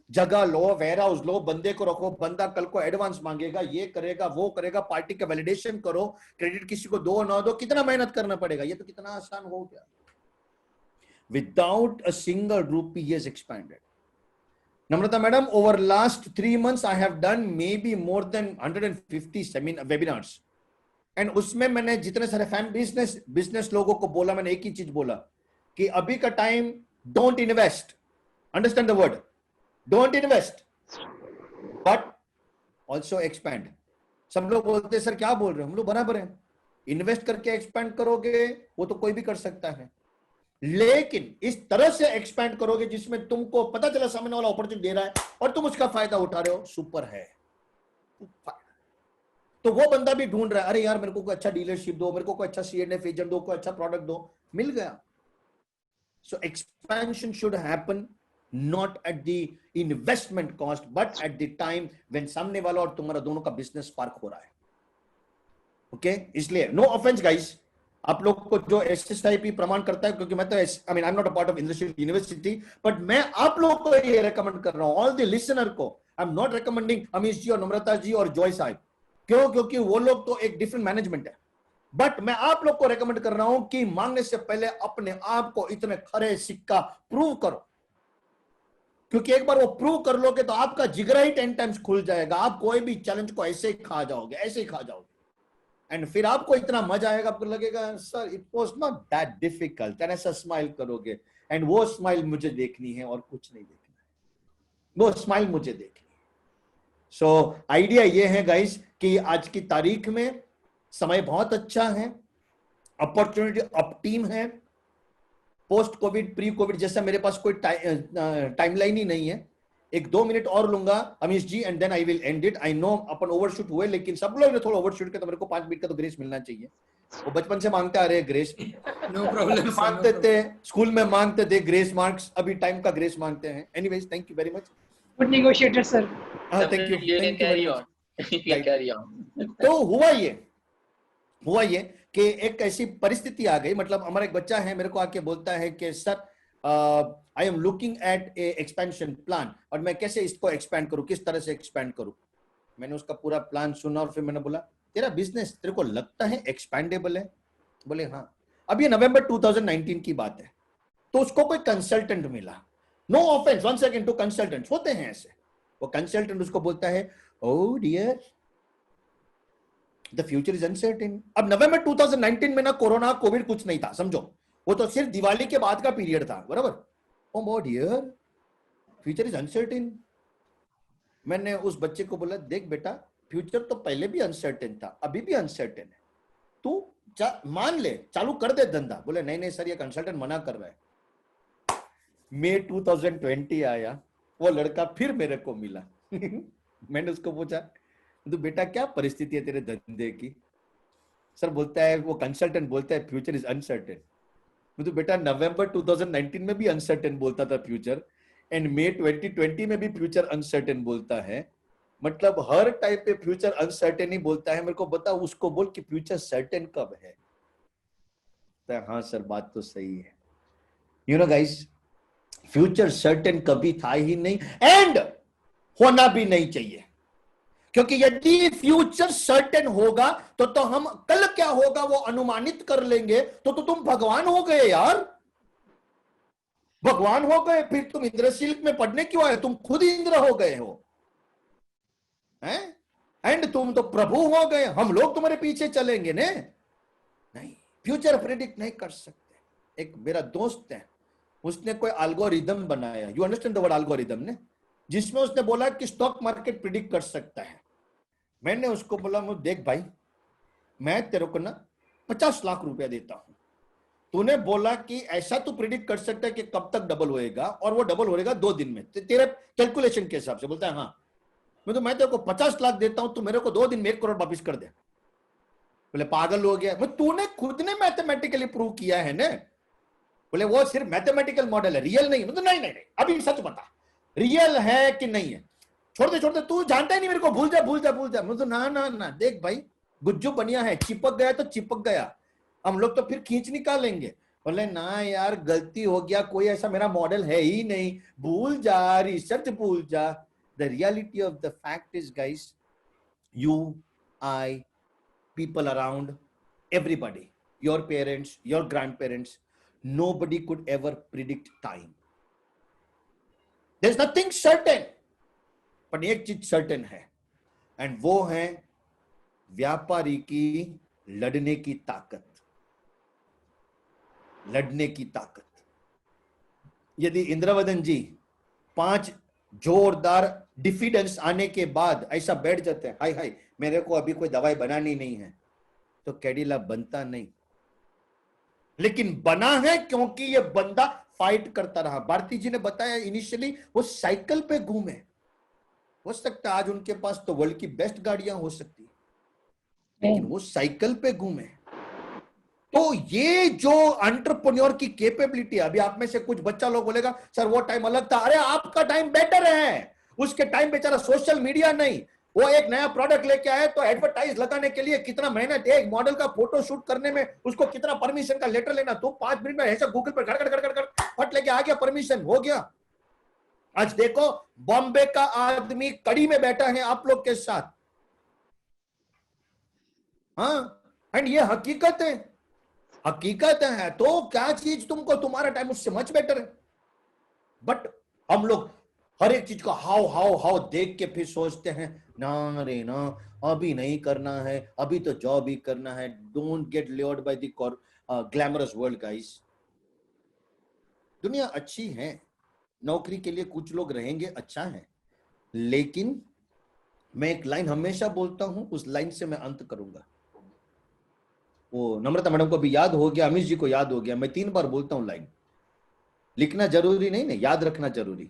जगह लो, वेयर हाउस लो, बंदे को रखो, बंदा कल को एडवांस मांगेगा, ये करेगा वो करेगा, पार्टी का वैलिडेशन करो, क्रेडिट किसी को दो ना दो, कितना मेहनत करना पड़ेगा। ये तो कितना आसान हो गया। Without a single rupee, he has expanded. Namrata madam, over last 3 months, I have done maybe more than 150 webinars. And उसमें मैंने जितने सारे बिजनेस लोगों को बोला, मैंने एक ही चीज बोला कि अभी का time, don't invest. Understand the word. Don't invest, but also expand. सब लोग बोलते हैं सर क्या बोल रहे हो? हम लोग बराबर हैं। इन्वेस्ट करके एक्सपैंड करोगे वो तो कोई भी कर सकता है, लेकिन इस तरह से एक्सपैंड करोगे जिसमें तुमको पता चला सामने वाला अपॉर्चुनिटी दे रहा है और तुम उसका फायदा उठा रहे हो, सुपर है। तो वो बंदा भी ढूंढ रहा है, अरे यार मेरे को कोई अच्छा डीलरशिप दो, मेरे को कोई अच्छा C&F एजेंट दो, कोई अच्छा प्रोडक्ट दो, मिल गया। So expansion should happen not at the investment cost but at the time when सामने वाला और तुम्हारा दोनों का बिजनेस स्पार्क हो रहा है। ओके, इसलिए नो ऑफेंस गाइस, आप लोग को जो SSIP प्रमाण करता है, क्योंकि मैं तो आई am not a part of industrial university, but मैं आप लोग को ये रेकमेंड कर रहा हूं, ऑल द लिसनर को। I am not recommending Amish ji और नम्रता जी और जॉय साहब, क्यों? क्योंकि वो लोग तो एक डिफरेंट मैनेजमेंट है, बट मैं आप लोग को रेकमेंड कर रहा हूं कि मांगने से पहले अपने आप को इतने खरे सिक्का प्रूव करो, क्योंकि एक बार वो प्रूव कर लोगे तो आपका जिगरा ही 10 टाइम्स खुल जाएगा। आप कोई भी चैलेंज को ऐसे ही खा जाओगे, ऐसे ही खा जाओगे, एंड फिर आपको इतना मजा आएगा, आपको लगेगा sir it was not that difficult, and ऐसा स्माइल करोगे, एंड वो स्माइल मुझे देखनी है और कुछ नहीं देखना है, वो स्माइल मुझे देखनी है। सो आइडिया ये है गाइस कि आज की तारीख में समय बहुत अच्छा है, अपॉर्चुनिटी ऑप्टिम है। पोस्ट कोविड, प्री कोविड जैसा मेरे पास कोई टाइमलाइन ही नहीं है। 1-2 मिनट और लूंगा Amish ji, and then I will end it. I know अपन ओवरशूट हुए, लेकिन सब लोग ने थोड़ा ओवरशूट किया, तो मेरे को 5 मिनट का तो ग्रेस मिलना चाहिए। वो बचपन से मांगते आ रहे हैं ग्रेस, नो प्रॉब्लम, मांगते थे स्कूल में, मांगते थे ग्रेस मार्क्स, अभी टाइम का ग्रेस मांगते हैं। Anyways, thank you very much. Good negotiator, sir. Thank you, You can carry on. You can carry on. तो हुआ ये कि एक ऐसी परिस्थिति आ गई, मतलब हमारा एक बच्चा है, मेरे को आके बोलता है कि sir I am looking at A expansion plan, और मैं कैसे इसको एक्सपेंड करूं, किस तरह से एक्सपेंड करूं। मैंने उसका पूरा प्लान सुना और फिर मैंने बोला तेरा बिजनेस तेरे को लगता है एक्सपेंडेबल है? बोले हाँ। अब ये नवंबर 2019 की बात है, तो उसको कोई कंसल्टेंट मिला, no offence, one second, two consultants होते हैं ऐसे। वो कंसल्टेंट उसको बोलता है oh dear the future is uncertain. अब नवंबर 2019 में ना कोरोना कोविड कुछ नहीं था, समझो, वो तो सिर्फ दिवाली के बाद का पीरियड था, बराबर। ओ डियर फ्यूचर इज अनसर्टेन। मैंने उस बच्चे को बोला देख बेटा, फ्यूचर तो पहले भी अनसर्टेन था, अभी भी अनसर्टेन है, तू मान ले, चालू कर दे धंधा। बोले नहीं नहीं सर, ये कंसल्टेंट मना कर रहा है। मई 2020 आया, वो लड़का फिर मेरे को मिला। मैंने उसको पूछा तो बेटा क्या परिस्थिति है तेरे धंधे की? सर बोलता है, वो कंसल्टेंट बोलता है फ्यूचर इज अनसर्टेन। तो बेटा नवंबर 2019 में भी अनसर्टेन बोलता था फ्यूचर, एंड मई 2020 में भी फ्यूचर अनसर्टेन बोलता है, मतलब हर टाइप पे फ्यूचर अनसर्टेन ही बोलता है। मेरे को बता, उसको बोल कि फ्यूचर सर्टेन कब है? तो हाँ सर बात तो सही है। You know guys, future certain कभी था ही नहीं, एंड होना भी नहीं चाहिए, क्योंकि यदि फ्यूचर सर्टेन होगा तो हम कल क्या होगा वो अनुमानित कर लेंगे, तो तुम भगवान हो गए यार, भगवान हो गए। फिर तुम इंद्रशील में पढ़ने क्यों आए? तुम खुद इंद्र हो गए हो, हैं? एंड तुम तो प्रभु हो गए, हम लोग तुम्हारे पीछे चलेंगे ने? नहीं, फ्यूचर प्रेडिक्ट नहीं कर सकते। एक मेरा दोस्त है, उसने कोई एल्गोरिदम बनाया, you understand the word algorithm ने, जिसमें उसने बोला कि स्टॉक मार्केट प्रिडिक्ट कर सकता है। मैंने उसको बोला देख भाई, मैं तेरे को ना 50 लाख रुपया देता हूं, तूने बोला कि ऐसा तू प्रिडिक्ट कर सकता है कि कब तक डबल होएगा, और वो डबल होएगा 2 दिन में, तेरे कैलकुलेशन के हिसाब से। बोलता है हाँ। मैं तेरे को 50 लाख देता हूं, तू मेरे को 2 दिन में 1 करोड़ वापिस कर दे। बोले पागल हो गया। तूने खुद ने मैथमेटिकली प्रूव किया है ना। बोले वो सिर्फ मैथमेटिकल मॉडल है, रियल नहीं। मतलब नहीं नहीं नहीं, अभी सच बता, रियल है कि नहीं है? छोड़ दे, तू जानता ही नहीं मेरे को, भूल जा भूल जा भूल जा। मतलब ना ना ना, देख भाई, गुज्जू बनिया है, चिपक गया तो चिपक गया, हम लोग तो फिर खींच निकालेंगे। बोले ना यार, गलती हो गया, कोई ऐसा मेरा मॉडल है ही नहीं, भूल जा, रिसर्च भूल जा। The reality of the fact is guys, you, I, people around, everybody, your parents, your grandparents, nobody could ever predict time. There's nothing certain, but एक चीज certain है, and वो है व्यापारी की लड़ने की ताकत, लड़ने की ताकत। यदि इंद्रवदन जी 5 जोरदार डिफिडेंस आने के बाद ऐसा बैठ जाते हैं, हाय हाय मेरे को अभी कोई दवाई बनानी नहीं है, तो कैडिला बनता नहीं। लेकिन बना है क्योंकि ये बंदा फाइट करता रहा। भारती जी ने बताया इनिशियली वो साइकिल पे घूमे, हो सकता है आज उनके पास तो वर्ल्ड की बेस्ट गाड़ियां हो सकती, लेकिन वो साइकिल पे घूमे। तो ये जो एंटरप्रेन्योर की कैपेबिलिटी, अभी आप में से कुछ बच्चा लोग बोलेगा सर वो टाइम अलग था। अरे आपका टाइम बेटर है, उसके टाइम बेचारा सोशल मीडिया नहीं, वो एक नया प्रोडक्ट लेके आए तो एडवर्टाइज लगाने के लिए कितना मेहनत, एक मॉडल का फोटो शूट करने में उसको कितना परमिशन का लेटर लेना, तो 5 मिनट में ऐसा गूगल पर गड़ फट लेके आ गया, परमिशन हो गया। आज देखो बॉम्बे का आदमी कड़ी में बैठा है आप लोग के साथ, हाँ, एंड ये हकीकत है, हकीकत है। तो क्या चीज तुमको, तुम्हारा टाइम उससे मच बेटर है, बट हम लोग हर एक चीज को हाउ हाउ हाउ देख के फिर सोचते हैं ना रे ना, अभी नहीं करना है, अभी तो जॉब ही करना है। Don't get lured by the glamorous world guys. दुनिया अच्छी है, नौकरी के लिए कुछ लोग रहेंगे, अच्छा है, लेकिन मैं एक लाइन हमेशा बोलता हूं, उस लाइन से मैं अंत करूंगा। वो नम्रता मैडम को भी याद हो गया, अमित जी को याद हो गया, मैं 3 बार बोलता हूं लाइन, लिखना जरूरी नहीं ना, याद रखना जरूरी।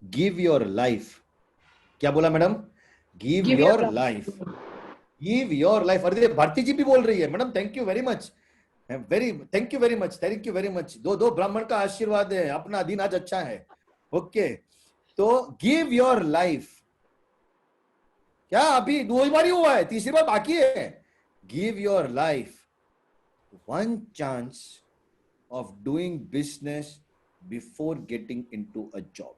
गिव योर लाइफ, क्या बोला madam? Give your life, give your life. अरे भारती जी भी बोल रही है madam, thank you very much, thank you very much, thank you very much. दो ब्राह्मण का आशीर्वाद है, अपना दिन आज अच्छा है। ओके, तो गिव योर लाइफ, क्या अभी 2 बार ही हुआ है, तीसरी बार बाकी है। give your life one chance of doing business before getting into a job.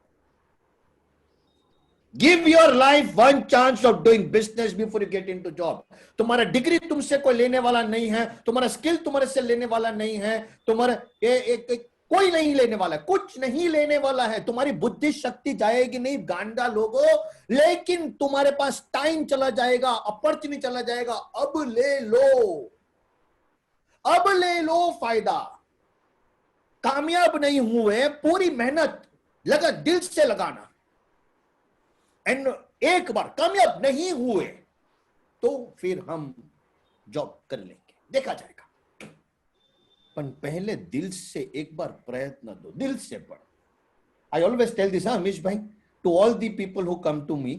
Give your life one chance of doing business before you get into job. तुम्हारा डिग्री तुमसे कोई लेने वाला नहीं है, तुम्हारा स्किल तुम्हारे से लेने वाला नहीं है, तुम्हारा कोई नहीं लेने वाला है, कुछ नहीं लेने वाला है. तुम्हारी बुद्धि शक्ति जाएगी नहीं गांडा लोगों, लेकिन तुम्हारे पास टाइम चला जाएगा, अपॉर्चुनिटी चला जाएगा. अब ले लो फायदा. कामयाब नहीं हुए, पूरी मेहनत लगा, दिल से लगाना. एंड एक बार कामयाब नहीं हुए तो फिर हम जॉब कर लेंगे, देखा जाएगा. पर पहले दिल से एक बार प्रयत्न दो, दिल से पढ़. I always tell this Amish भाई, to all the people who come to me,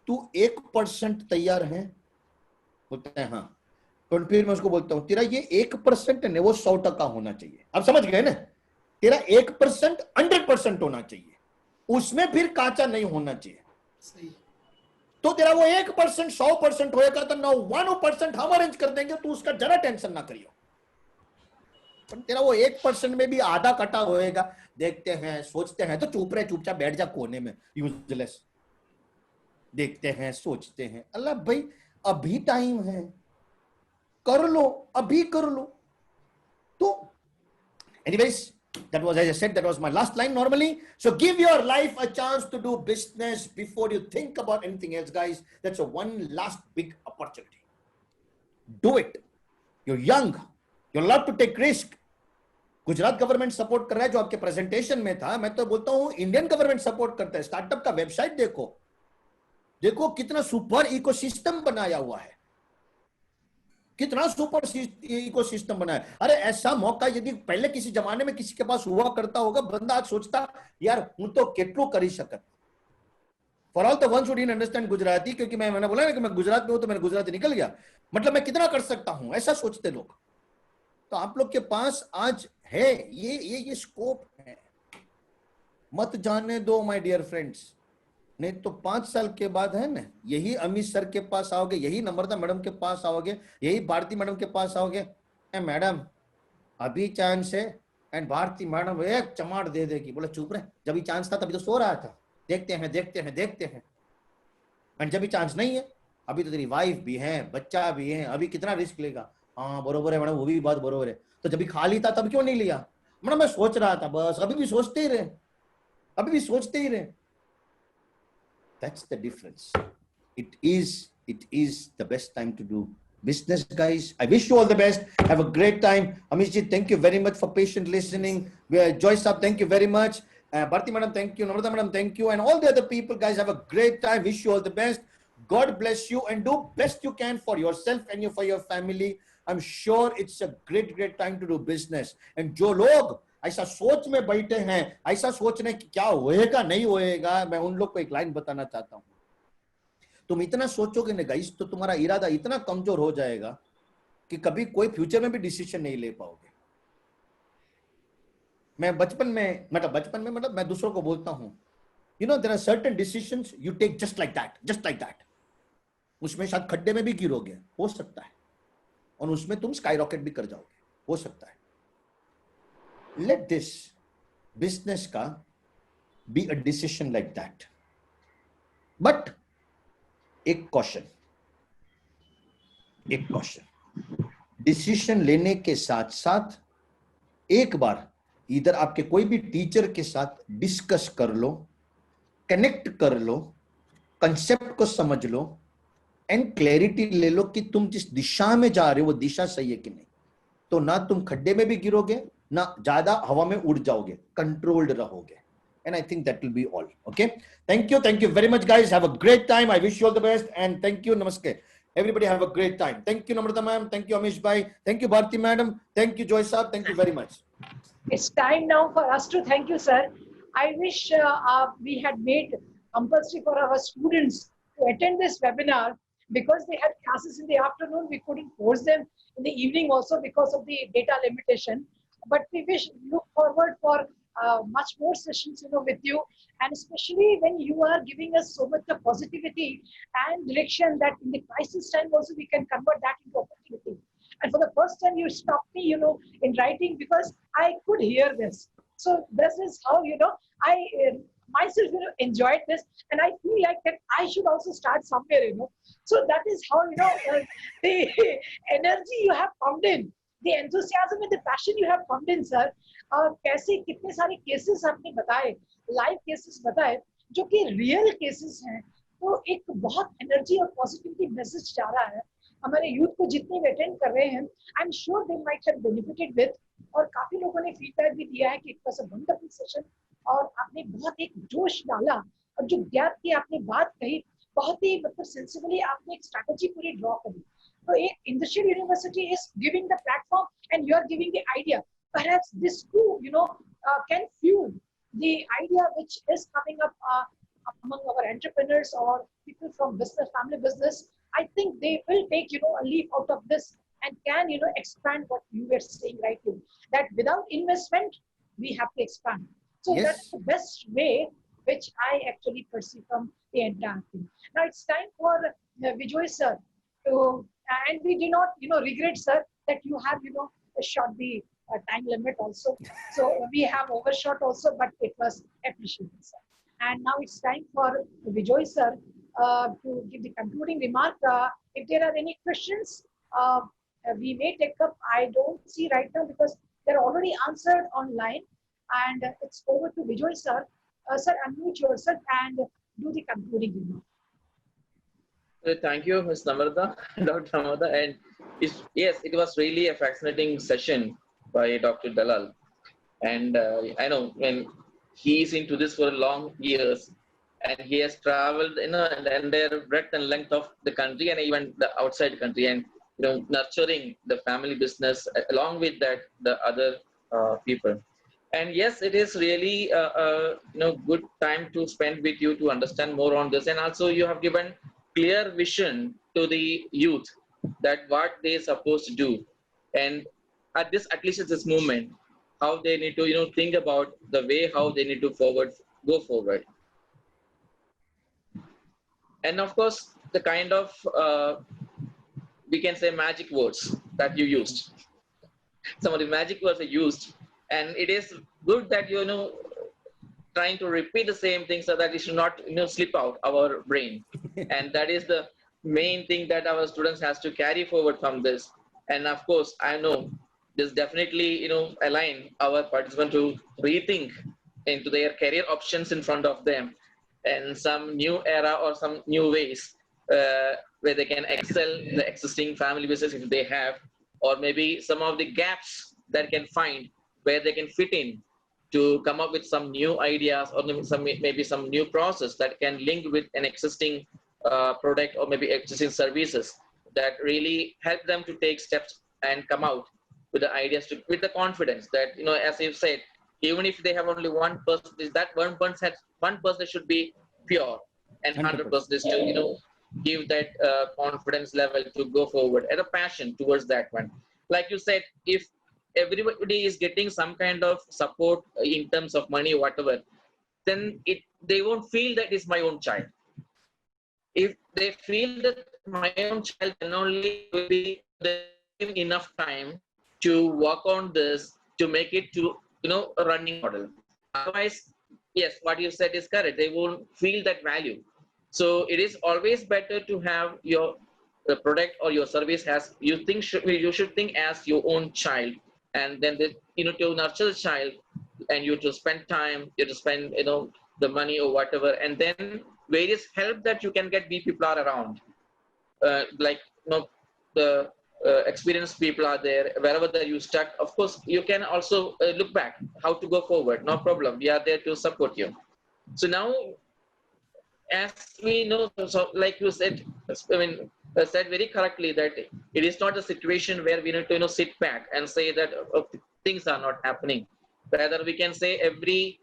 तू 1% तैयार है? बोलते हैं हाँ. तो फिर मैं उसको बोलता हूं, तेरा ये 1% है वो 100% होना चाहिए. आप समझ गए ना? तेरा 1% 100% होना चाहिए, उसमें फिर काचा नहीं होना चाहिए. सही. तो तेरा वो 1% 100% होएगा तो 91% हम अरेंज कर देंगे, तू उसका जरा टेंशन ना करियो. पर तेरा वो 1% में भी आधा कटा होएगा, देखते हैं सोचते हैं तो चुपचाप बैठ जा कोने में, यूजलेस. देखते हैं सोचते हैं, अल्लाह भाई अभी टाइम है, कर लो, अभी कर लो. तो anyways, that was, as I said, that was my last line normally. So give your life a chance to do business before you think about anything else, guys. That's a one last big opportunity. Do it. You're young. You're allowed to take risk. Gujarat government support कर रहा है, जो आपके presentation में था. मैं तो बोलता हूं इंडियन गवर्नमेंट सपोर्ट करता है. स्टार्टअप का वेबसाइट देखो, देखो कितना सुपर इकोसिस्टम बनाया हुआ है, कितना सुपर इकोसिस्टम बना है. अरे ऐसा मौका यदि पहले किसी जमाने में किसी के पास हुआ करता होगा, बंदा आज सोचता यार हूं तो केटलो करी सकत. For all the ones who didn't understand Gujarati, क्योंकि मैंने बोला ना कि मैं गुजरात में हूं तो मैंने गुजराती निकल गया, मतलब मैं कितना कर सकता हूं, ऐसा सोचते लोग. तो आप लोग के पास आज है ये स्कोप है. मत जाने दो माय डियर फ्रेंड्स, नहीं तो 5 साल के बाद है ना, यही अमित सर के पास आओगे, यही नम्रता मैडम के पास आओगे, यही भारती मैडम के पास आओगे, मैडम अभी चांस है. एंड भारती मैडम एक चमाट दे देगी, बोला चुप रहे, जब भी चांस था तभी तो सो रहा था, देखते हैं. एंड जब भी चांस नहीं है, अभी तो तेरी वाइफ भी है, बच्चा भी है, अभी कितना रिस्क लेगा. हाँ बरोबर है मैडम, वो भी बात बरोबर है. तो जब भी खाली था तब क्यों नहीं लिया? मैडम मैं सोच रहा था, बस अभी भी सोचते ही रहे. That's the difference. It is the best time to do business, guys. I wish you all the best. Have a great time. Amishji, thank you very much for patient listening. Joyce Saab, thank you very much. Bharti madam, thank you. Namrata madam, thank you. And all the other people, guys, have a great time. Wish you all the best. God bless you and do best you can for yourself and for your family. I'm sure it's a great time to do business. And जो लोग ऐसा सोच में बैठे हैं, ऐसा सोचने कि क्या होएगा नहीं होएगा, मैं उन लोग को एक लाइन बताना चाहता हूं. तुम इतना सोचोगे ना गाइस, तो तुम्हारा इरादा इतना कमजोर हो जाएगा कि कभी कोई फ्यूचर में भी डिसीजन नहीं ले पाओगे. मैं बचपन में मतलब मैं दूसरों को बोलता हूं, you know there are certain decisions you take just like that. उसमें शायद खड्डे में भी गिरोगे, हो सकता है, और उसमें तुम स्काई रॉकेट भी कर जाओगे, हो सकता है. Let this business ka be a decision like that. But एक caution. Decision लेने के साथ एक बार इधर आपके कोई भी टीचर के साथ डिस्कस कर लो, कनेक्ट कर लो, कंसेप्ट को समझ लो, एंड क्लैरिटी ले लो कि तुम जिस दिशा में जा रहे हो वो दिशा सही है कि नहीं. तो ना तुम खड्डे में भी गिरोगे, ना ज्यादा हवा में उड़ जाओगे, कंट्रोल्ड रहोगे. And I think that will be all. Okay. Thank you very much, guys. Have a great time. I wish you all the best. And thank you. Namaste. Everybody have a great time. Thank you, Namrata ma'am. Thank you, Amish bhai. Thank you, Bharti madam. Thank you, Joy saab. Thank you very much. It's time now for us to thank you, sir. I wish we had made compulsory for our students to attend this webinar, because they had classes in the afternoon. We couldn't force them in the evening also because of the data limitation. But we look forward for much more sessions, with you, and especially when you are giving us so much of positivity and direction that in the crisis time also we can convert that into opportunity. And for the first time, you stopped me, in writing because I could hear this. So this is how, I myself, enjoyed this, and I feel like that I should also start somewhere, So that is how, the energy you have pumped in, the enthusiasm and the passion you have pumped in, sir. कैसे कितने सारे cases आपने बताए, live cases बताए, जो कि real cases हैं, तो एक बहुत एनर्जी और पॉजिटिविटी मैसेज जा रहा है हमारे यूथ को जितने भी अटेंड कर रहे हैं. I am sure they might have benefited with, और काफी लोगों ने फीडबैक भी दिया है कि it was a wonderful session, और आपने बहुत एक जोश डाला, और जो गैप की आपने बात कही, बहुत ही मतलब सेंसिबली आपने एक स्ट्रैटेजी पूरी ड्रॉ करी. तो एक industrial university is giving the platform and you are giving the idea. Perhaps this too, can fuel the idea which is coming up among our entrepreneurs or people from business, family business. I think they will take, a leap out of this and can, expand what you were saying rightly, that without investment, we have to expand. So Yes. that's the best way which I actually perceive from the entire thing. Now it's time for Vijay sir to, and we do not, regret, sir, that you have, shot the time limit also. So we have overshot also, but it was appreciated, sir. And now it's time for Vijay sir to give the concluding remark. If there are any questions, we may take up. I don't see right now because they're already answered online. And it's over to Vijay sir. Sir, unmute yourself and do the concluding remark. Thank you, Ms. Namrata, Dr. Namrata. And yes, it was really a fascinating session by Dr. Dalal. And I know when he's into this for long years, and he has traveled, the entire breadth and length of the country and even the outside country, and nurturing the family business along with that the other people. And yes, it is really good time to spend with you to understand more on this. And also you have given clear vision to the youth that what they're supposed to do, and at least at this moment, how they need to think about the way how they need to go forward. And of course, the kind of we can say magic words that you used. Some of the magic words are used, and it is good that trying to repeat the same thing so that it should not slip out our brain. And that is the main thing that our students has to carry forward from this. And of course, I know this definitely align our participants to rethink into their career options in front of them, and some new era or some new ways where they can excel the existing family business if they have, or maybe some of the gaps that can find where they can fit in to come up with some new ideas, or maybe some new process that can link with an existing product or maybe existing services that really help them to take steps and come out with the ideas with the confidence that, as you said, even if they have only 1%, that 1% should be pure, and 100% is to give that confidence level to go forward and a passion towards that one. Like you said, if everybody is getting some kind of support in terms of money or whatever, then they won't feel that it's my own child. If they feel that my own child, then only will be enough time to work on this to make it to a running model. Otherwise, yes, what you said is correct. They won't feel that value. So it is always better to have the product or your service as you should think as your own child, and then to nurture the child, and you to spend time, you to spend the money or whatever, and then various help that you can get. People are around, like the experienced people are there wherever that you stuck. Of course, you can also look back how to go forward. No problem. We are there to support you. So now, as we know, so like you said, said very correctly that it is not a situation where we need to sit back and say that things are not happening. Rather, we can say every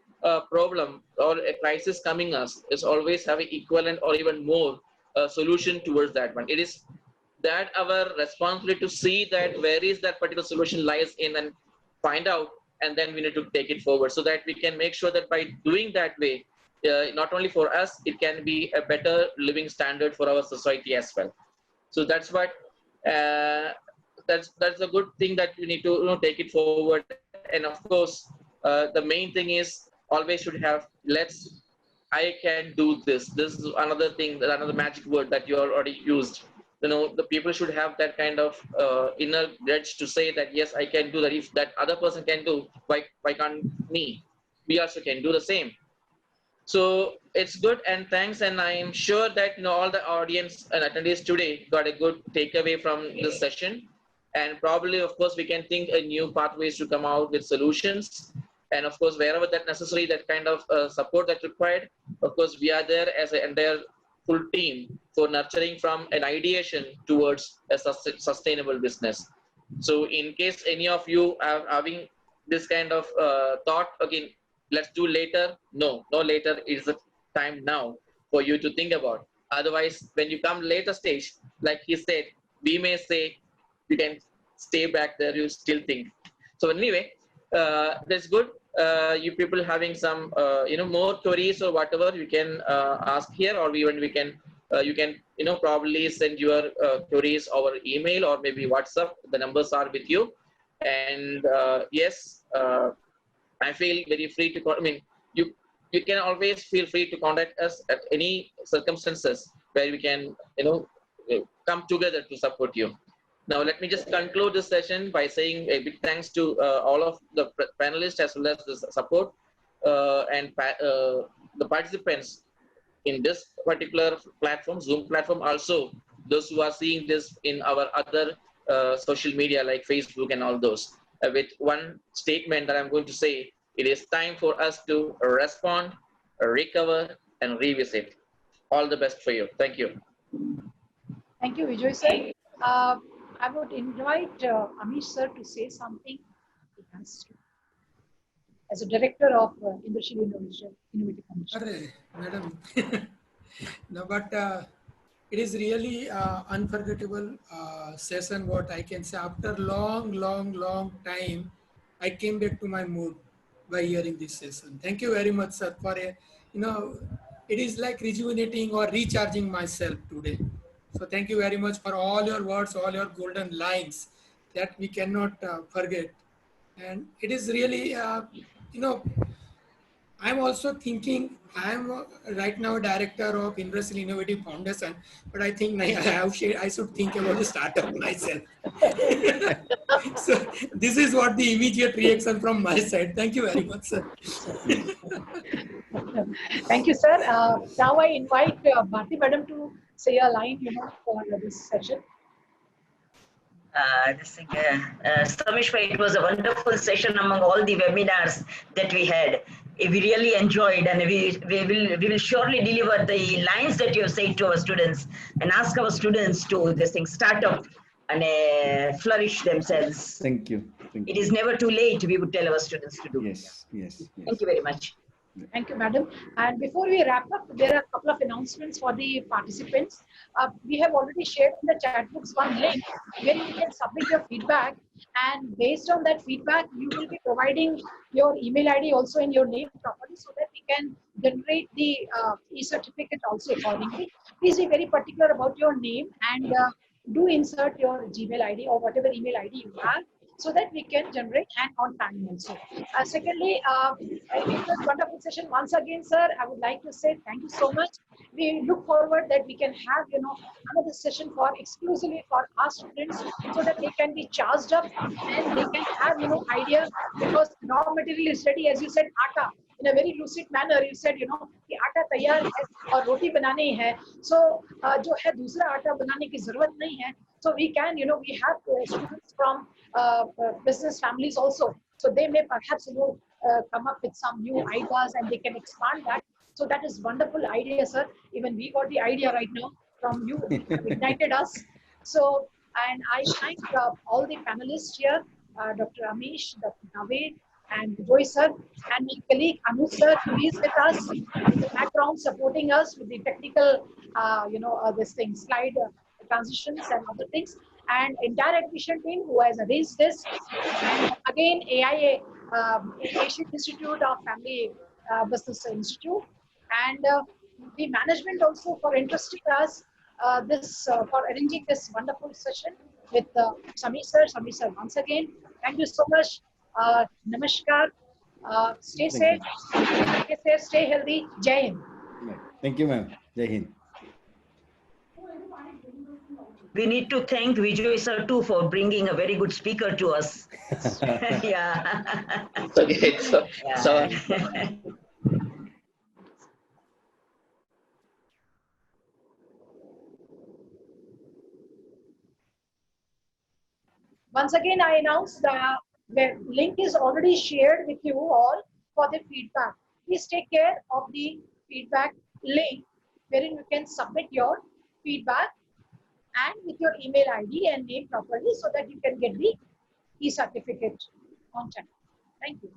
problem or a crisis coming us is always having equivalent or even more solution towards that one. It is that our responsibility to see that where is that particular solution lies in, and find out and then we need to take it forward, so that we can make sure that by doing that way, not only for us, it can be a better living standard for our society as well. So that's what that's a good thing that we need to take it forward. And of course, the main thing is always should have I can do this. This is another thing, another magic word that you already used. The people should have that kind of inner grudge to say that yes, I can do that. If that other person can do, why can't me? We also can do the same. So it's good, and thanks. And I'm sure that all the audience and attendees today got a good takeaway from this session. And probably, of course, we can think a new pathways to come out with solutions. And of course, wherever that necessary, that kind of support that required, of course, we are there as an entire full team for nurturing from an ideation towards a sustainable business. So in case any of you are having this kind of thought, again, let's do later. No later is the time now for you to think about. Otherwise, when you come later stage, like he said, we may say you can stay back there, you still think. So anyway, that's good. You people having some more queries or whatever, you can ask here, or even we can you can probably send your queries over email or maybe WhatsApp. The numbers are with you. And yes, I feel very free to you can always feel free to contact us at any circumstances where we can come together to support you. Now, let me just conclude this session by saying a big thanks to all of the panelists as well as the support and the participants in this particular platform, Zoom platform. Also, those who are seeing this in our other social media like Facebook and all those. With one statement that I'm going to say, it is time for us to respond, recover, and revisit. All the best for you. Thank you. Thank you, Vijay sir. I would invite Amish sir to say something. He has to. As a director of Indrashil Innovative Foundation. Madam, no, but it is really unforgettable session. What I can say, after long time, I came back to my mood by hearing this session. Thank you very much, sir, for it is like rejuvenating or recharging myself today. So thank you very much for all your words, all your golden lines that we cannot forget. And it is really, I'm also thinking, I'm right now director of Indrashil Innovative Foundation, but I think I should think about the startup myself. So this is what the immediate reaction from my side. Thank you very much, sir. Thank you, sir. Now I invite Bharti Madam to say a line, for this session. Samish, it was a wonderful session among all the webinars that we had. We really enjoyed, and we will surely deliver the lines that you have said to our students and ask our students to start up and flourish themselves. Thank you. It is never too late, we would tell our students to do. Yes. Thank you very much. Thank you, madam. And before we wrap up, there are a couple of announcements for the participants. We have already shared in the chat books one link where you can submit your feedback, and based on that feedback, you will be providing your email ID also in your name properly, so that we can generate the e-certificate also accordingly. Please be very particular about your name, and do insert your Gmail ID or whatever email ID you have, so that we can generate and on time also. Secondly, it was a wonderful session once again, sir. I would like to say thank you so much. We look forward that we can have another session for exclusively for our students, so that they can be charged up and they can have idea, because raw material is ready, as you said, atta. In a very lucid manner, you said, कि आटा तैयार है और रोटी बनानी है. So जो है दूसरा आटा बनाने की जरूरत नहीं है. So we can, we have students from business families also. So they may perhaps, come up with some new ideas and they can expand that. So that is wonderful idea, sir. Even we got the idea right now from you. You have ignited us. So, and I thank all the panelists here, Dr. Amish, Dr. Naved, and Joy sir, and my colleague Anu sir, who is with us in the background supporting us with the technical, this thing, slide transitions and other things, and entire admission team who has arranged this, and again AIA Asian Institute of Family Business Institute, and the management also for interesting us for arranging this wonderful session with Sami sir. Sami sir, once again, thank you so much. Namaskar. Stay Thank safe, stay healthy. Jai Hind. Thank you, ma'am. Jai Hind. We need to thank Vijay sir too for bringing a very good speaker to us. Yeah. Okay, so Yeah. Once again, I announce the link is already shared with you all for the feedback. Please take care of the feedback link wherein you can submit your feedback and with your email ID and name properly so that you can get the e-certificate on time. Thank you.